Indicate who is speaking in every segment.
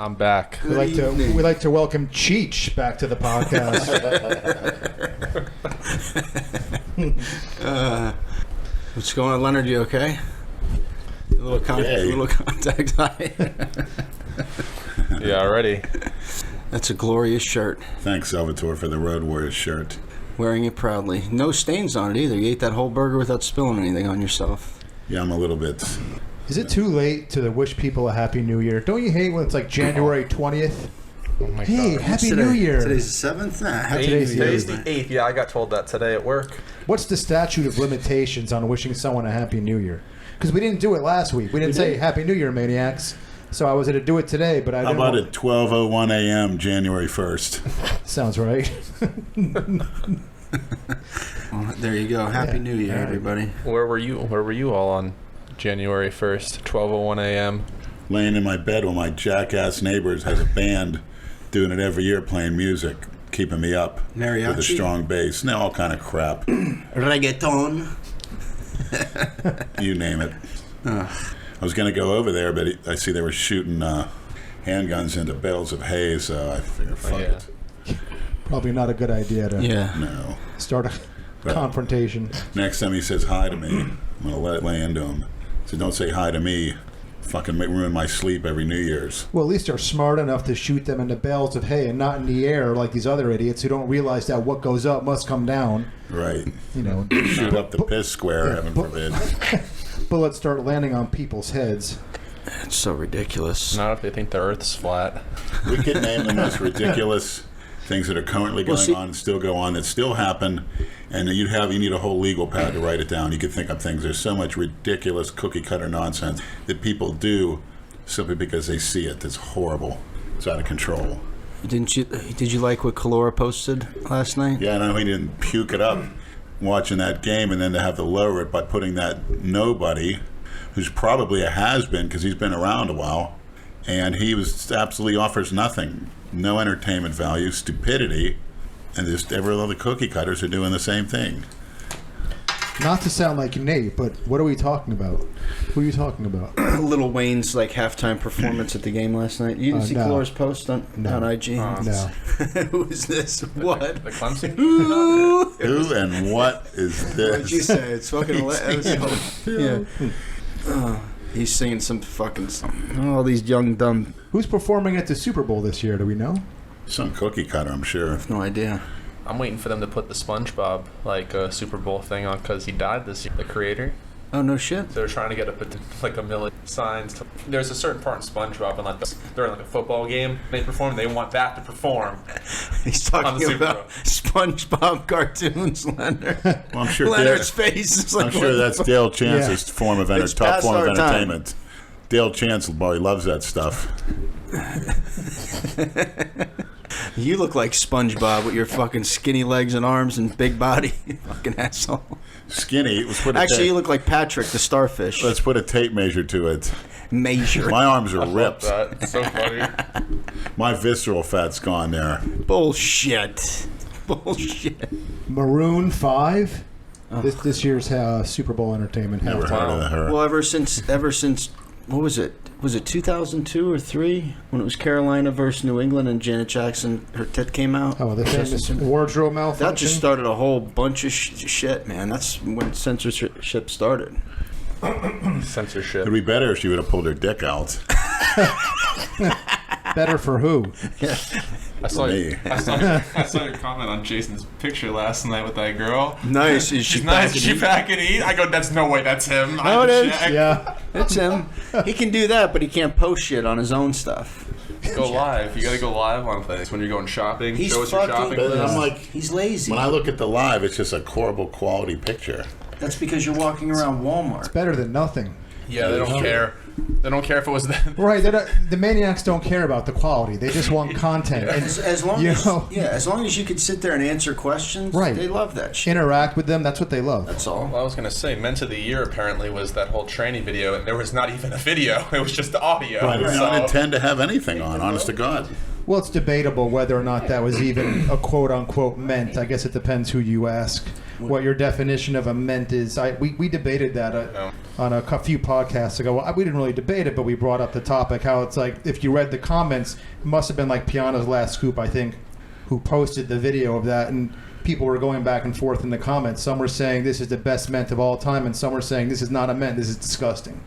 Speaker 1: I'm back.
Speaker 2: We like to welcome Cheech back to the podcast.
Speaker 3: What's going on, Leonard? You okay? A little contact high.
Speaker 1: Yeah, already.
Speaker 3: That's a glorious shirt.
Speaker 4: Thanks, Salvatore, for the Road Warriors shirt.
Speaker 3: Wearing it proudly. No stains on it either. You ate that whole burger without spilling anything on yourself.
Speaker 4: Yeah, I'm a little bit.
Speaker 2: Is it too late to wish people a Happy New Year? Don't you hate when it's like January 20th?
Speaker 1: Oh my
Speaker 2: Hey,
Speaker 1: God.
Speaker 2: Happy New Year.
Speaker 3: Today's the 7th? Nah,
Speaker 1: Today's the 8th. Yeah, I got told that today at work.
Speaker 2: What's the statute of limitations on wishing someone a Happy New Year? Because we didn't do it last week. We didn't say Happy New Year, maniacs. So I was going to do it today, but I didn't.
Speaker 4: How about at 12:01 a.m. January 1st?
Speaker 2: Sounds right.
Speaker 3: Well, there you go. Happy New Year, everybody.
Speaker 1: Where were you? Where were you all on January 1st, 12:01 a.m.?
Speaker 4: Laying in my bed while my jackass neighbors has a band doing it every year, playing music, keeping me up
Speaker 3: Mariachi?
Speaker 4: with a strong bass. Now all kind of crap.
Speaker 3: Reggaeton.
Speaker 4: You name it. I was going to go over there, but I see they were shooting handguns into bales of hay, so I figured, fuck it.
Speaker 2: Probably not a good idea to
Speaker 4: No.
Speaker 2: start a confrontation.
Speaker 4: Next time he says hi to me, I'm going to let it lay into him. So don't say hi to me. Fucking ruin my sleep every New Year's.
Speaker 2: Well, at least they're smart enough to shoot them into bales of hay and not in the air like these other idiots who don't realize that what goes up must come down.
Speaker 4: Right.
Speaker 2: You know,
Speaker 4: Shoot up the piss square, heaven forbid.
Speaker 2: bullets start landing on people's heads.
Speaker 3: It's so ridiculous.
Speaker 1: Not if they think the Earth's flat.
Speaker 4: We could name the most ridiculous things that are currently going on and still go on that still happen, and you need a whole legal pad to write it down. You could think of things. There's so much ridiculous cookie cutter nonsense that people do simply because they see it. It's horrible. It's out of control.
Speaker 3: Did you like what Kalora posted last night?
Speaker 4: Yeah, and I know he didn't puke it up watching that game, and then to have to lower it by putting that nobody, who's probably a has-been because he's been around a while, and he absolutely offers nothing. No entertainment value, stupidity, and just every other cookie cutters are doing the same thing.
Speaker 2: Not to sound like Nate, but what are we talking about? Who are you talking about?
Speaker 3: Lil Wayne's halftime performance at the game last night. You didn't see
Speaker 2: no.
Speaker 3: Kalora's post on IG?
Speaker 2: No.
Speaker 3: Who is this? What?
Speaker 1: The Clemson?
Speaker 4: Who and what is this?
Speaker 3: What'd you say? It's fucking hilarious. Yeah. He's singing some fucking song. All these young, dumb...
Speaker 2: Who's performing at the Super Bowl this year? Do we know?
Speaker 4: Some cookie cutter, I'm sure.
Speaker 3: I have no idea.
Speaker 1: I'm waiting for them to put the SpongeBob Super Bowl thing on because he died this year, the creator.
Speaker 3: Oh, no shit?
Speaker 1: They're trying to get a million signs. There's a certain part in SpongeBob, and they're in a football game. They perform. They want that to perform.
Speaker 3: He's talking about SpongeBob cartoons, Leonard.
Speaker 4: Well, I'm sure
Speaker 3: Leonard's face is
Speaker 4: I'm sure that's Dale Chance's form of top form of entertainment.
Speaker 3: Time.
Speaker 4: Dale Chance, boy, loves that stuff.
Speaker 3: You look like SpongeBob with your fucking skinny legs and arms and big body. You fucking asshole.
Speaker 4: Skinny.
Speaker 3: Actually, you look like Patrick the starfish.
Speaker 4: Let's put a tape measure to it.
Speaker 3: Measure.
Speaker 4: My arms are ripped.
Speaker 1: That. It's so funny.
Speaker 4: My visceral fat's gone there.
Speaker 3: Bullshit.
Speaker 2: Maroon 5? This year's Super Bowl entertainment.
Speaker 4: Never heard of her.
Speaker 3: Well, ever since, what was it? Was it 2002 or 3 when it was Carolina versus New England and Janet Jackson, her tit came out?
Speaker 2: Oh, the famous wardrobe malfunction?
Speaker 3: That just started a whole bunch of shit, man. That's when censorship started.
Speaker 1: Censorship.
Speaker 4: It'd be better if she would have pulled her dick out.
Speaker 2: Better for who?
Speaker 3: Yeah.
Speaker 1: I saw your comment on Jason's picture last night with that girl.
Speaker 3: Nice.
Speaker 1: She's nice. Is she back and eat? I go, that's no way. That's him.
Speaker 3: No, it is.
Speaker 2: Yeah.
Speaker 3: It's him. He can do that, but he can't post shit on his own stuff.
Speaker 1: Go live. You got to go live on things when you're going shopping.
Speaker 3: He's
Speaker 1: Show us your shopping
Speaker 4: But
Speaker 1: list.
Speaker 4: I'm like,
Speaker 3: he's lazy.
Speaker 4: when I look at the live, it's just a horrible quality picture.
Speaker 3: That's because you're walking around Walmart.
Speaker 2: Better than nothing.
Speaker 1: Yeah, they don't care. They don't care if it was them.
Speaker 2: Right. The maniacs don't care about the quality. They just want content. And,
Speaker 3: As long as you could sit there and answer questions,
Speaker 2: right.
Speaker 3: They love that shit.
Speaker 2: Interact with them. That's what they love.
Speaker 3: That's all.
Speaker 1: Well, I was going to say, Ment of the Year apparently was that whole training video, and there was not even a video. It was just the audio.
Speaker 4: Right. I don't intend to have anything on, honest to God.
Speaker 2: Well, it's debatable whether or not that was even a quote-unquote ment. I guess it depends who you ask. What your definition of a ment is. We debated that. on a few podcasts ago. We didn't really debate it, but we brought up the topic, how it's like, if you read the comments, it must have been like Piana's Last Scoop, I think, who posted the video of that, and people were going back and forth in the comments. Some were saying this is the best mint of all time, and some were saying this is not a mint, this is disgusting.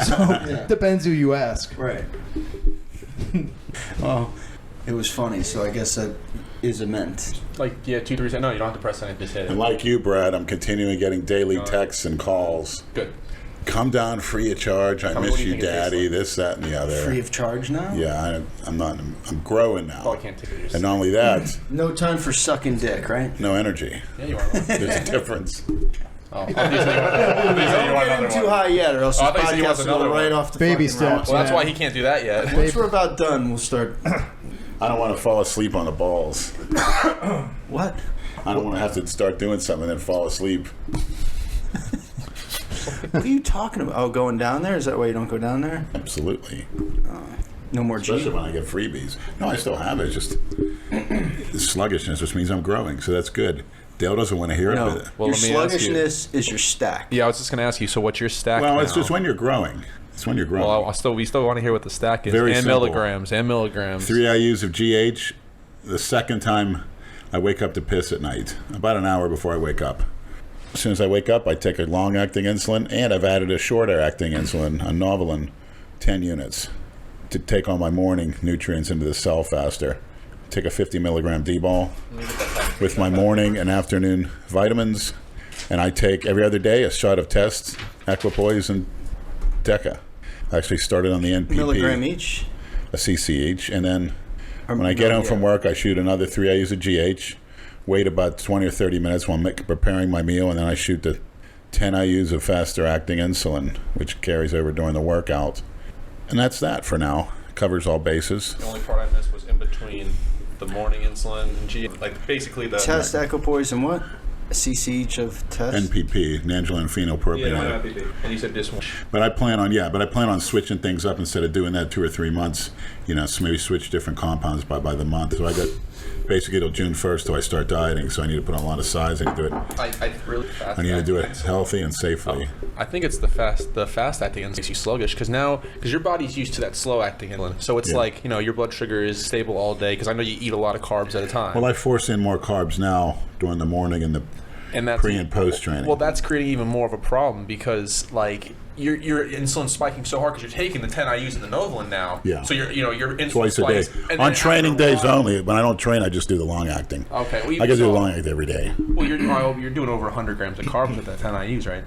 Speaker 2: So depends who you ask.
Speaker 3: Right. Well, it was funny, so I guess that is a mint.
Speaker 1: Like, yeah, 2, 3 seconds. No, you don't have to press anything. Just hit it.
Speaker 4: And like you, Brad, I'm continuing getting daily texts and calls.
Speaker 1: Good.
Speaker 4: Come down free of charge. I
Speaker 1: Tell me,
Speaker 4: miss
Speaker 1: what do you
Speaker 4: you,
Speaker 1: think it tastes
Speaker 4: Daddy.
Speaker 1: like?
Speaker 4: This, that, and the other.
Speaker 3: Free of charge now?
Speaker 4: Yeah, I'm growing now.
Speaker 1: Oh, I can't take it.
Speaker 4: And not only that,
Speaker 3: No time for sucking dick, right?
Speaker 4: no energy.
Speaker 1: Yeah, you are.
Speaker 4: There's a difference.
Speaker 1: Oh,
Speaker 3: Don't get him too high yet, or else
Speaker 1: Oh, I
Speaker 3: this
Speaker 1: thought you said you
Speaker 3: podcast
Speaker 1: want
Speaker 3: will go
Speaker 1: another
Speaker 3: right
Speaker 1: one.
Speaker 3: off the
Speaker 2: Baby
Speaker 3: fucking rails.
Speaker 2: steps.
Speaker 1: Well, that's why he can't do that yet.
Speaker 3: Once we're about done, we'll start.
Speaker 4: I don't want to fall asleep on the balls.
Speaker 3: What?
Speaker 4: I don't want to have to start doing something and then fall asleep.
Speaker 3: What are you talking about? Oh, going down there? Is that why you don't go down there?
Speaker 4: Absolutely.
Speaker 3: No more G?
Speaker 4: Especially when I get freebies. No, I still have it. It's just the sluggishness, which means I'm growing, so that's good. Dale doesn't want to hear
Speaker 3: No.
Speaker 4: it. But,
Speaker 1: Well,
Speaker 3: Your
Speaker 1: let me ask you.
Speaker 3: sluggishness is your stack.
Speaker 1: Yeah, I was just going to ask you. So, what's your stack?
Speaker 4: well,
Speaker 1: now?
Speaker 4: it's just when you're growing. It's when you're growing.
Speaker 1: Well, we still want to hear what the stack is.
Speaker 4: Very
Speaker 1: and
Speaker 4: simple.
Speaker 1: milligrams. 3
Speaker 4: IUs of GH. The second time I wake up to piss at night, about an hour before I wake up. As soon as I wake up, I take a long-acting insulin, and I've added a short-acting insulin, a Novolin, 10 units, to take all my morning nutrients into the cell faster. Take a 50 milligram D-ball with my morning and afternoon vitamins, and I take every other day a shot of Test, Equipoise, and Deca. I actually started on the NPP,
Speaker 3: Milligram each?
Speaker 4: a cc each, and then when I get home from work, I shoot another 3 IUs of GH, wait about 20 or 30 minutes while I'm preparing my meal, and then I shoot the 10 IUs of faster-acting insulin, which carries over during the workout. And that's that for now. Covers all bases.
Speaker 1: The only part I missed was in between the morning insulin and G. Like, basically the...
Speaker 3: Test, Equipoise, and what? A cc each of test?
Speaker 4: NPP, Nandrolone phenylpropionate.
Speaker 1: Yeah, and you said this one.
Speaker 4: But I plan on switching things up instead of doing that 2 or 3 months. So maybe switch different compounds by the month. So I got basically till June 1st till I start dieting. So I need to put on a lot of size. I need to do it. I need to do it healthy and safely.
Speaker 1: I think it's the fast acting insulin makes you sluggish because your body's used to that slow acting insulin. So it's like your blood sugar is stable all day because I know you eat a lot of carbs at a time.
Speaker 4: Well, I force in more carbs now during the morning and
Speaker 1: that's
Speaker 4: pre and post training.
Speaker 1: Well, that's creating even more of a problem because like your insulin spiking so hard because you're taking the 10 IUs and the Novolin now.
Speaker 4: Yeah.
Speaker 1: So your insulin
Speaker 4: twice a day.
Speaker 1: spikes. And
Speaker 4: On
Speaker 1: then
Speaker 4: training
Speaker 1: after a
Speaker 4: days
Speaker 1: while-
Speaker 4: only. When I don't train, I just do the long acting.
Speaker 1: Okay. Well,
Speaker 4: I can do the long acting every day.
Speaker 1: Well, you're doing over 100 grams of carbs with that 10 IUs, right?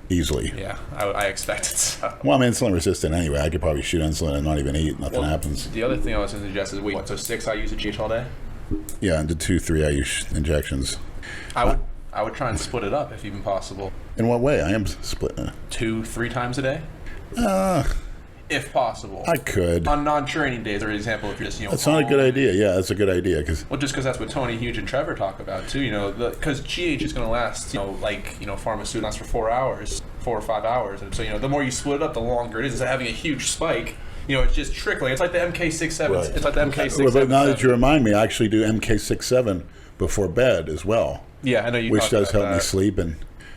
Speaker 4: Easily.
Speaker 1: Yeah, I expected so.
Speaker 4: Well, I'm insulin resistant anyway. I could probably shoot insulin and not even eat. Nothing happens.
Speaker 1: The other thing I was going to suggest is so 6 IUs of GH all day?
Speaker 4: Yeah, and the 2, 3 IU injections.
Speaker 1: I would try and split it up if even possible.
Speaker 4: In what way? I am splitting.
Speaker 1: 2, 3 times a day, if possible.
Speaker 4: I could.
Speaker 1: On non-training days, for example, if you're just
Speaker 4: That's not a good idea. Yeah, that's a good idea just
Speaker 1: because that's what Tony, Huge, and Trevor talk about too. Because GH is going to last, pharmaceutical lasts for 4 hours, 4 or 5 hours, and so the more you split it up, the longer it is. Instead of having a huge spike, it's just trickling. It's like the MK67.
Speaker 4: Right.
Speaker 1: It's like the MK67.
Speaker 4: Well, but now that you remind me, I actually do MK67 before bed as well.
Speaker 1: Yeah, I know you.
Speaker 4: Which
Speaker 1: talked
Speaker 4: does
Speaker 1: about
Speaker 4: help me
Speaker 1: that.
Speaker 4: sleep, and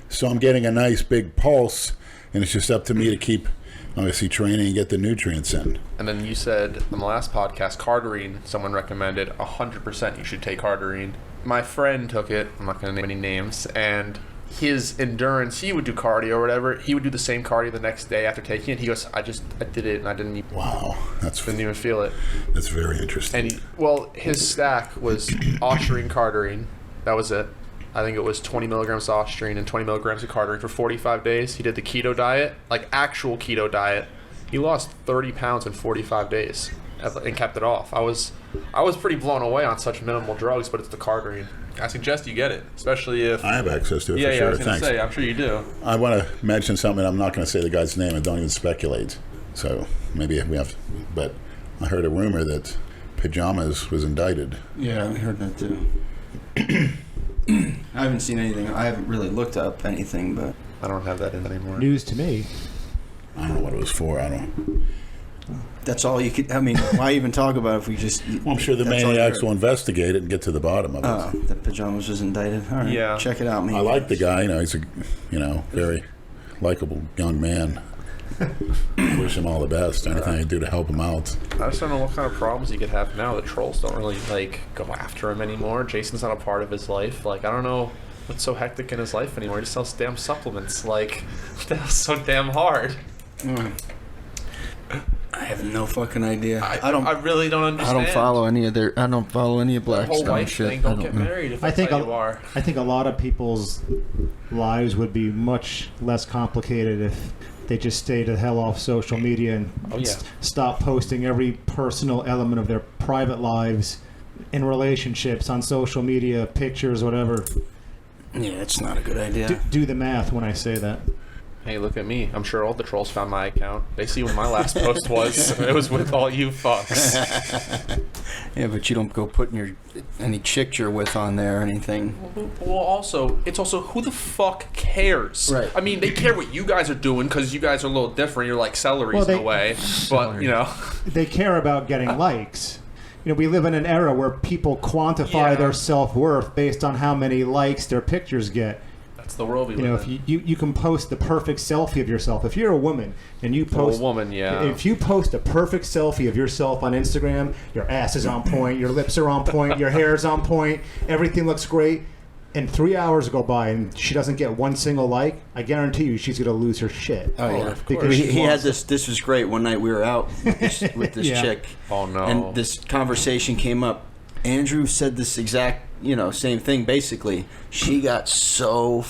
Speaker 4: so I'm getting a nice big pulse, and it's just up to me to keep obviously training and get the nutrients in.
Speaker 1: And then you said on the last podcast, cardarine, someone recommended 100% you should take cardarine. My friend took it, I'm not going to name any names, and his endurance, he would do cardio or whatever, he would do the same cardio the next day after taking it. He goes, I did it and I didn't even feel it.
Speaker 4: That's very interesting.
Speaker 1: And his stack was Ostrine cardarine, that was it. I think it was 20 milligrams of Ostrine and 20 milligrams of cardarine for 45 days. He did the keto diet, like actual keto diet. He lost 30 pounds in 45 days and kept it off. I was pretty blown away on such minimal drugs, but it's the cardarine. I suggest you get it, especially if...
Speaker 4: I have access to it
Speaker 1: yeah,
Speaker 4: for
Speaker 1: yeah,
Speaker 4: sure.
Speaker 1: I was going to
Speaker 4: Thanks.
Speaker 1: say, I'm sure you do.
Speaker 4: I want to mention something. I'm not going to say the guy's name and don't even speculate. So maybe we have to... But I heard a rumor that Pajamas was indicted.
Speaker 3: Yeah, I heard that too. I haven't seen anything. I haven't really looked up anything, but...
Speaker 1: I don't have that in anymore.
Speaker 2: News to me.
Speaker 4: I don't know what it was for. I don't...
Speaker 3: That's all you could... I mean, why even talk about it if we just...
Speaker 4: Well, I'm sure the
Speaker 3: that's all you
Speaker 4: maniacs
Speaker 3: heard.
Speaker 4: will investigate it and get to the bottom of it.
Speaker 3: Oh, the Pajamas was indicted. All right,
Speaker 1: Yeah.
Speaker 3: check it out, man.
Speaker 4: I like the guy. He's a, very likable young man. Wish him all the best. Anything I can do to help him out.
Speaker 1: I just don't know what kind of problems he could have now. The trolls don't really go after him anymore. Jason's not a part of his life. I don't know what's so hectic in his life anymore. He just sells damn supplements. That's so damn hard.
Speaker 3: I have no fucking idea.
Speaker 1: I really don't understand.
Speaker 3: I don't follow any of
Speaker 1: The
Speaker 3: Blackstone
Speaker 1: whole wife
Speaker 3: shit.
Speaker 1: thing. Don't get married if that's how you are.
Speaker 2: I think a lot of people's lives would be much less complicated if they just stay the hell off social media and stop posting every personal element of their private lives in relationships on social media, pictures, whatever.
Speaker 3: Yeah, it's not a good idea.
Speaker 2: Do the math when I say that.
Speaker 1: Hey, look at me. I'm sure all the trolls found my account. They see when my last post was. It was with all you fucks.
Speaker 3: Yeah, but you don't go putting any chick you're with on there or anything.
Speaker 1: Well, it's also who the fuck cares?
Speaker 3: Right.
Speaker 1: I mean, they care what you guys are doing because you guys are a little different. You're like celeries in a way. But,
Speaker 2: They care about getting likes. We live in an era where people quantify their self-worth based on how many likes their pictures get.
Speaker 1: That's the world we live in.
Speaker 2: If you can post the perfect selfie of yourself. If you're a woman and you post if you post a perfect selfie of yourself on Instagram, your ass is on point, your lips are on point, your hair is on point, everything looks great, and 3 hours go by and she doesn't get one single like, I guarantee you she's going to lose her shit.
Speaker 3: Oh, yeah.
Speaker 2: Because
Speaker 3: he had this was great. One night we were out with this chick.
Speaker 1: Oh, no.
Speaker 3: And this conversation came up. Andrew said this exact, same thing, basically. She got so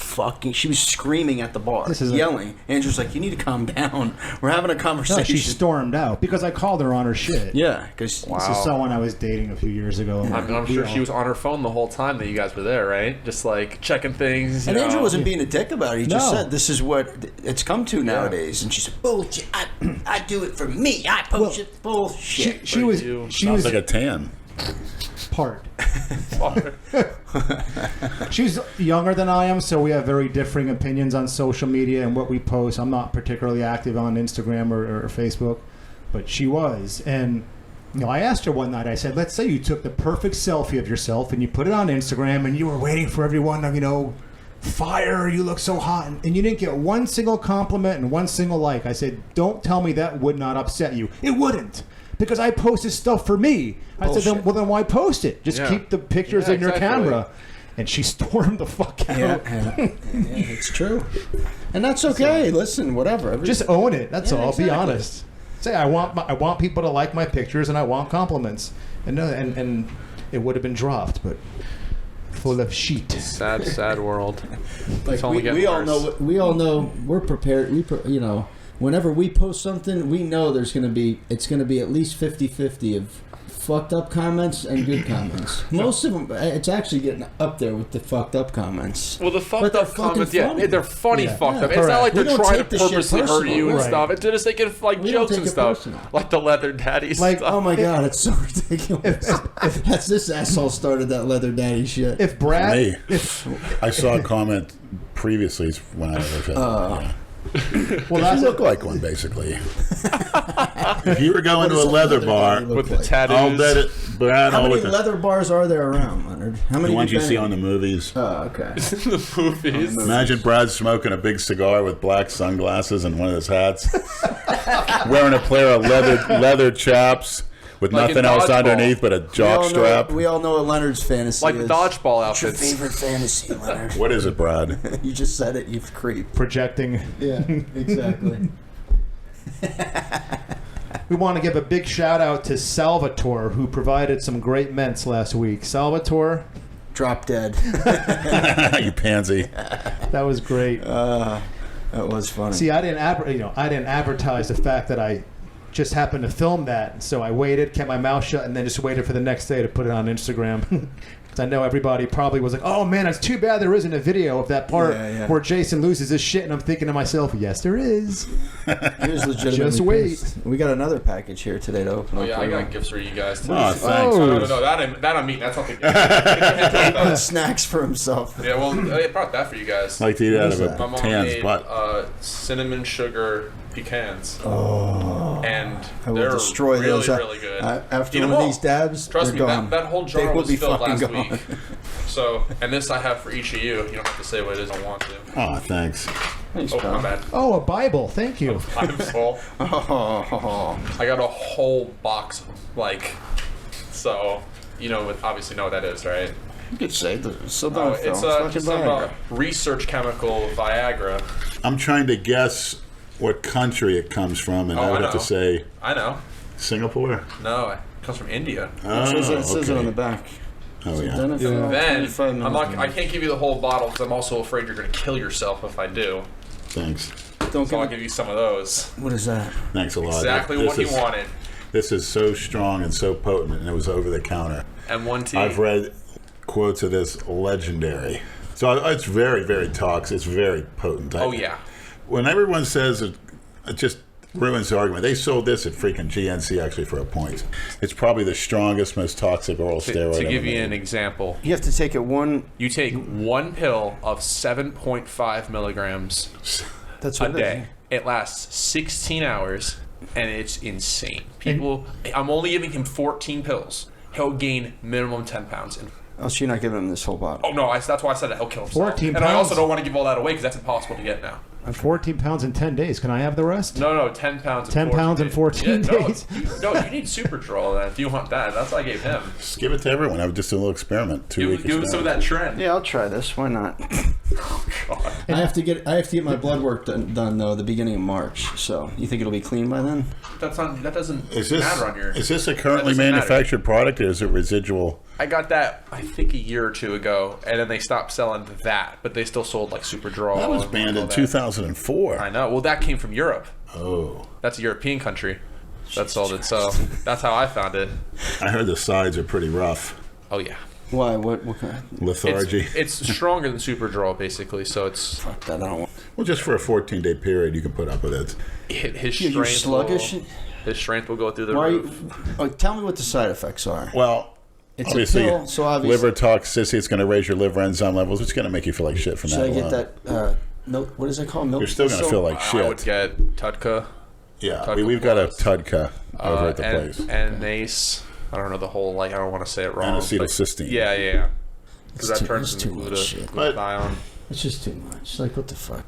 Speaker 3: she was screaming at the bar, yelling. Andrew's like, you need to calm down. We're having a conversation.
Speaker 2: No, she stormed out because I called her on her shit.
Speaker 3: Yeah, because
Speaker 2: This is someone I was dating a few years ago.
Speaker 1: I'm sure she was on her phone the whole time that you guys were there, right? Just checking things.
Speaker 3: And Andrew wasn't being a dick about it. He just said, this is what it's come to nowadays. And she said, bullshit. I do it for me. I post it. Bullshit.
Speaker 2: She was
Speaker 4: Sounds like a tan.
Speaker 2: Part. She's younger than I am, so we have very differing opinions on social media and what we post. I'm not particularly active on Instagram or Facebook, but she was. And I asked her one night, I said, let's say you took the perfect selfie of yourself and you put it on Instagram and you were waiting for everyone to, fire, you look so hot, and you didn't get one single compliment and one single like. I said, don't tell me that would not upset you. It wouldn't. Because I posted stuff for me. I said, then why post it? Just keep the pictures in your camera. And she stormed the fuck out.
Speaker 3: Yeah, it's true. And that's okay. Listen, whatever.
Speaker 2: Just own it. That's all. Exactly. Be honest. Say, I want people to like my pictures and I want compliments. And it would have been dropped, but full of shit.
Speaker 1: Sad world.
Speaker 3: We all know we're prepared. Whenever we post something, we know it's going to be at least 50-50 of fucked up comments and good comments. Most of them, it's actually getting up there with the fucked up comments.
Speaker 1: Well, the fucked up comments, they're funny fucked up. It's not like they're trying to purposely hurt you and stuff. It's just making jokes and stuff. Like the leather daddy stuff.
Speaker 3: Oh my god, it's so ridiculous. That's this asshole started that leather daddy shit.
Speaker 2: If Brad,
Speaker 4: I saw a comment previously when I was
Speaker 2: well,
Speaker 4: you look like one, basically. If you were going to a leather bar
Speaker 1: with the tattoos,
Speaker 4: I'll bet it. Brad,
Speaker 3: how many leather bars are there around, Leonard? How many?
Speaker 4: The ones you see on the movies.
Speaker 3: Oh, okay.
Speaker 1: The movies.
Speaker 4: Imagine Brad smoking a big cigar with black sunglasses and one of his hats, wearing a pair of leather chaps. With nothing else underneath but a jock strap.
Speaker 3: We all know what Leonard's fantasy is.
Speaker 1: Like dodgeball outfits.
Speaker 3: What's your favorite fantasy, Leonard?
Speaker 4: What is it, Brad?
Speaker 3: You just said it, you creep.
Speaker 2: Projecting.
Speaker 3: Yeah, exactly.
Speaker 2: We want to give a big shout out to Salvatore, who provided some great mints last week. Salvatore.
Speaker 3: Drop dead.
Speaker 4: You pansy.
Speaker 2: That was great.
Speaker 3: That was funny.
Speaker 2: See, I didn't advertise the fact that I just happened to film that, so I waited, kept my mouth shut, and then just waited for the next day to put it on Instagram. Because I know everybody probably was like, oh man, it's too bad there isn't a video of that part where Jason loses his shit, and I'm thinking to myself, yes there is.
Speaker 3: Here's legitimately
Speaker 2: just wait.
Speaker 3: We got another package here today to open up.
Speaker 1: Oh yeah, I got gifts for you guys today.
Speaker 4: Oh, thanks.
Speaker 1: No, that I mean, that's not the gift.
Speaker 3: Snacks for himself.
Speaker 1: Yeah, well, I brought that for you guys.
Speaker 4: Like to eat out of a
Speaker 1: My mom
Speaker 4: tan's
Speaker 1: made,
Speaker 4: butt.
Speaker 1: Cinnamon sugar pecans.
Speaker 3: Oh.
Speaker 1: And
Speaker 3: I will
Speaker 1: they're
Speaker 3: destroy
Speaker 1: really,
Speaker 3: those.
Speaker 1: Really good.
Speaker 3: After one of these dabs,
Speaker 1: trust me,
Speaker 3: gone.
Speaker 1: that whole jar was filled last
Speaker 3: gone.
Speaker 1: week. So, and this I have for each of you. You don't have to say what it is I want to.
Speaker 4: Oh, thanks.
Speaker 3: Thanks,
Speaker 1: Oh,
Speaker 3: pal.
Speaker 1: my bad.
Speaker 2: Oh, a Bible. Thank you.
Speaker 1: I'm full. I got a whole box, so you obviously know what that is, right?
Speaker 3: You could say the
Speaker 1: It's some research chemical Viagra.
Speaker 4: I'm trying to guess what country it comes from, and I would have to say
Speaker 1: I know.
Speaker 4: Singapore.
Speaker 1: No, it comes from India.
Speaker 3: It says it on the back.
Speaker 4: Oh yeah.
Speaker 1: Then I can't give you the whole bottle because I'm also afraid you're going to kill yourself if I do.
Speaker 4: Thanks.
Speaker 1: I'll give you some of those.
Speaker 3: What is that?
Speaker 4: Thanks a lot.
Speaker 1: Exactly what you wanted.
Speaker 4: This is so strong and so potent, and it was over the counter.
Speaker 1: M1T.
Speaker 4: I've read quotes of this legendary. So it's very, very toxic. It's very potent.
Speaker 1: Oh yeah.
Speaker 4: When everyone says it just ruins the argument. They sold this at freaking GNC actually for a point. It's probably the strongest, most toxic oral steroid.
Speaker 1: To give
Speaker 4: ever
Speaker 1: you
Speaker 4: made.
Speaker 1: an example,
Speaker 3: You have to take it one.
Speaker 1: you take one pill of 7.5 milligrams
Speaker 3: That's
Speaker 1: a
Speaker 3: what
Speaker 1: day. It lasts 16 hours, and it's insane. I'm only giving him 14 pills. He'll gain minimum 10 pounds.
Speaker 3: Oh, so you're not giving him this whole bottle?
Speaker 1: Oh no, that's why I said that he'll kill himself.
Speaker 2: 14
Speaker 1: and I also
Speaker 2: pounds?
Speaker 1: don't want to give all that away because that's impossible to get now.
Speaker 2: 14 pounds in 10 days. Can I have the rest?
Speaker 1: No, 10 pounds.
Speaker 2: 10 pounds in 14 days.
Speaker 1: No, you need Superdrol then if you want that. That's what I gave him.
Speaker 4: Just give it to everyone. I would just do a little experiment. 2 weeks.
Speaker 1: Give him some of that trend.
Speaker 3: Yeah, I'll try this. Why not?
Speaker 1: Oh, God.
Speaker 3: I have to get my blood work done though at the beginning of March. So you think it'll be clean by then?
Speaker 1: That doesn't
Speaker 4: Is this
Speaker 1: matter on your.
Speaker 4: is this a currently
Speaker 1: doesn't
Speaker 4: manufactured product, or is it residual?
Speaker 1: I got that I think a year or two ago, and then they stopped selling that, but they still sold like Superdrol.
Speaker 4: That was
Speaker 1: and
Speaker 4: banned
Speaker 1: all
Speaker 4: in
Speaker 1: that.
Speaker 4: 2004.
Speaker 1: I know. Well, that came from Europe.
Speaker 4: Oh,
Speaker 1: That's a European country. That sold it. So that's how I found it.
Speaker 4: I heard the sides are pretty rough.
Speaker 1: Oh yeah.
Speaker 3: Why? What kind?
Speaker 4: Lethargy.
Speaker 1: It's stronger than Superdrol basically. So it's
Speaker 3: Fuck that! I don't want.
Speaker 4: Well, just for a 14-day period, you can put up with it.
Speaker 1: his
Speaker 3: You're
Speaker 1: strength.
Speaker 3: sluggish.
Speaker 1: His strength will go through the
Speaker 3: Why?
Speaker 1: roof.
Speaker 3: Tell me what the side effects are.
Speaker 4: Well,
Speaker 3: It's
Speaker 4: obviously,
Speaker 3: a pill, so obviously.
Speaker 4: liver toxicity. It's going to raise your liver enzyme levels. It's going to make you feel like shit from
Speaker 3: Should
Speaker 4: that
Speaker 3: I
Speaker 4: alone.
Speaker 3: get that? Milk. What is it called? Milk.
Speaker 4: You're still going to feel like
Speaker 1: I would
Speaker 4: shit.
Speaker 1: get Tudka.
Speaker 4: Yeah,
Speaker 1: Tudka
Speaker 4: we've got a
Speaker 1: Plus.
Speaker 4: Tudka over at the
Speaker 1: and,
Speaker 4: place.
Speaker 1: And Nace. I don't know the whole I don't want to say it wrong.
Speaker 4: And
Speaker 1: but-
Speaker 4: acetylcysteine.
Speaker 1: Yeah. Because that turns
Speaker 3: it's
Speaker 1: into
Speaker 3: too much shit.
Speaker 1: glutathione.
Speaker 3: It's just too much. Like what the fuck?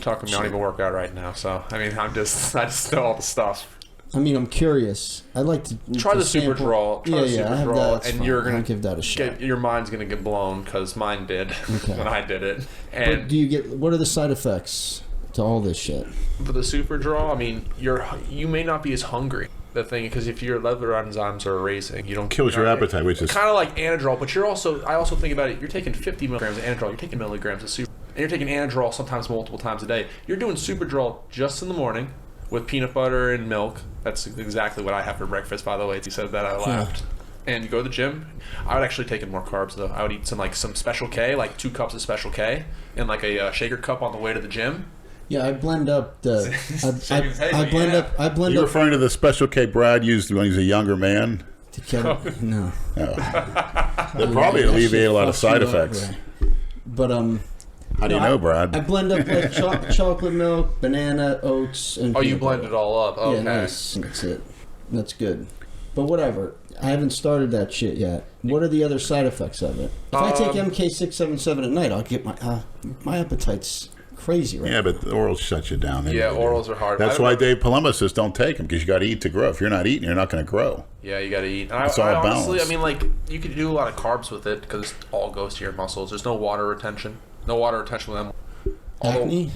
Speaker 1: Talking, don't even work out right now. So I mean, I just know all the stuff.
Speaker 3: I mean, I'm curious. I'd like to
Speaker 1: Try
Speaker 3: to
Speaker 1: the
Speaker 3: sample-
Speaker 1: Superdrol. Try the
Speaker 3: I have
Speaker 1: Superdrol,
Speaker 3: that. That's
Speaker 1: and
Speaker 3: fine.
Speaker 1: you're gonna
Speaker 3: I'll give that a shot.
Speaker 1: your mind's gonna get blown because mine did when I did it.
Speaker 3: But
Speaker 1: And
Speaker 3: do you get? What are the side effects to all this shit?
Speaker 1: for the Superdrol, I mean, you may not be as hungry. The thing, because if your liver enzymes are raising, you don't
Speaker 4: Kills your appetite, which is
Speaker 1: kind of like Anadrol. But I also think about it. You're taking 50 milligrams of Anadrol. You're taking milligrams of Super, and you're taking Anadrol sometimes multiple times a day. You're doing Superdrol just in the morning with peanut butter and milk. That's exactly what I have for breakfast. By the way, he said that I laughed. And you go to the gym. I would actually take in more carbs though. I would eat some Special K, like 2 cups of Special K, and like a shaker cup on the way to the gym.
Speaker 3: Yeah, I blend up the. I blend
Speaker 4: You're
Speaker 3: up
Speaker 4: referring to the Special K Brad used when he was a younger man?
Speaker 3: to get no.
Speaker 4: That probably alleviate a lot of side effects.
Speaker 3: But
Speaker 4: How do you know, Brad?
Speaker 3: I blend up like chocolate milk, banana, oats, and.
Speaker 1: Oh, you
Speaker 3: peanut
Speaker 1: blend
Speaker 3: butter.
Speaker 1: it all up. Okay.
Speaker 3: Yeah, nice. That's it. That's good. But whatever. I haven't started that shit yet. What are the other side effects of it? If I take MK677 at night, I'll get my appetite's crazy right
Speaker 4: Yeah, but the orals shut you down. They
Speaker 1: Yeah,
Speaker 4: really do.
Speaker 1: orals are hard.
Speaker 4: That's
Speaker 1: I
Speaker 4: why
Speaker 1: remember-
Speaker 4: Dave Palumbo says don't take them because you got to eat to grow. If you're not eating, you're not going to grow.
Speaker 1: Yeah, you got to eat. And
Speaker 4: It's
Speaker 1: I
Speaker 4: all
Speaker 1: honestly,
Speaker 4: balanced.
Speaker 1: I mean, like, you could do a lot of carbs with it because it all goes to your muscles. There's no water retention. No water retention with them.
Speaker 3: Acne?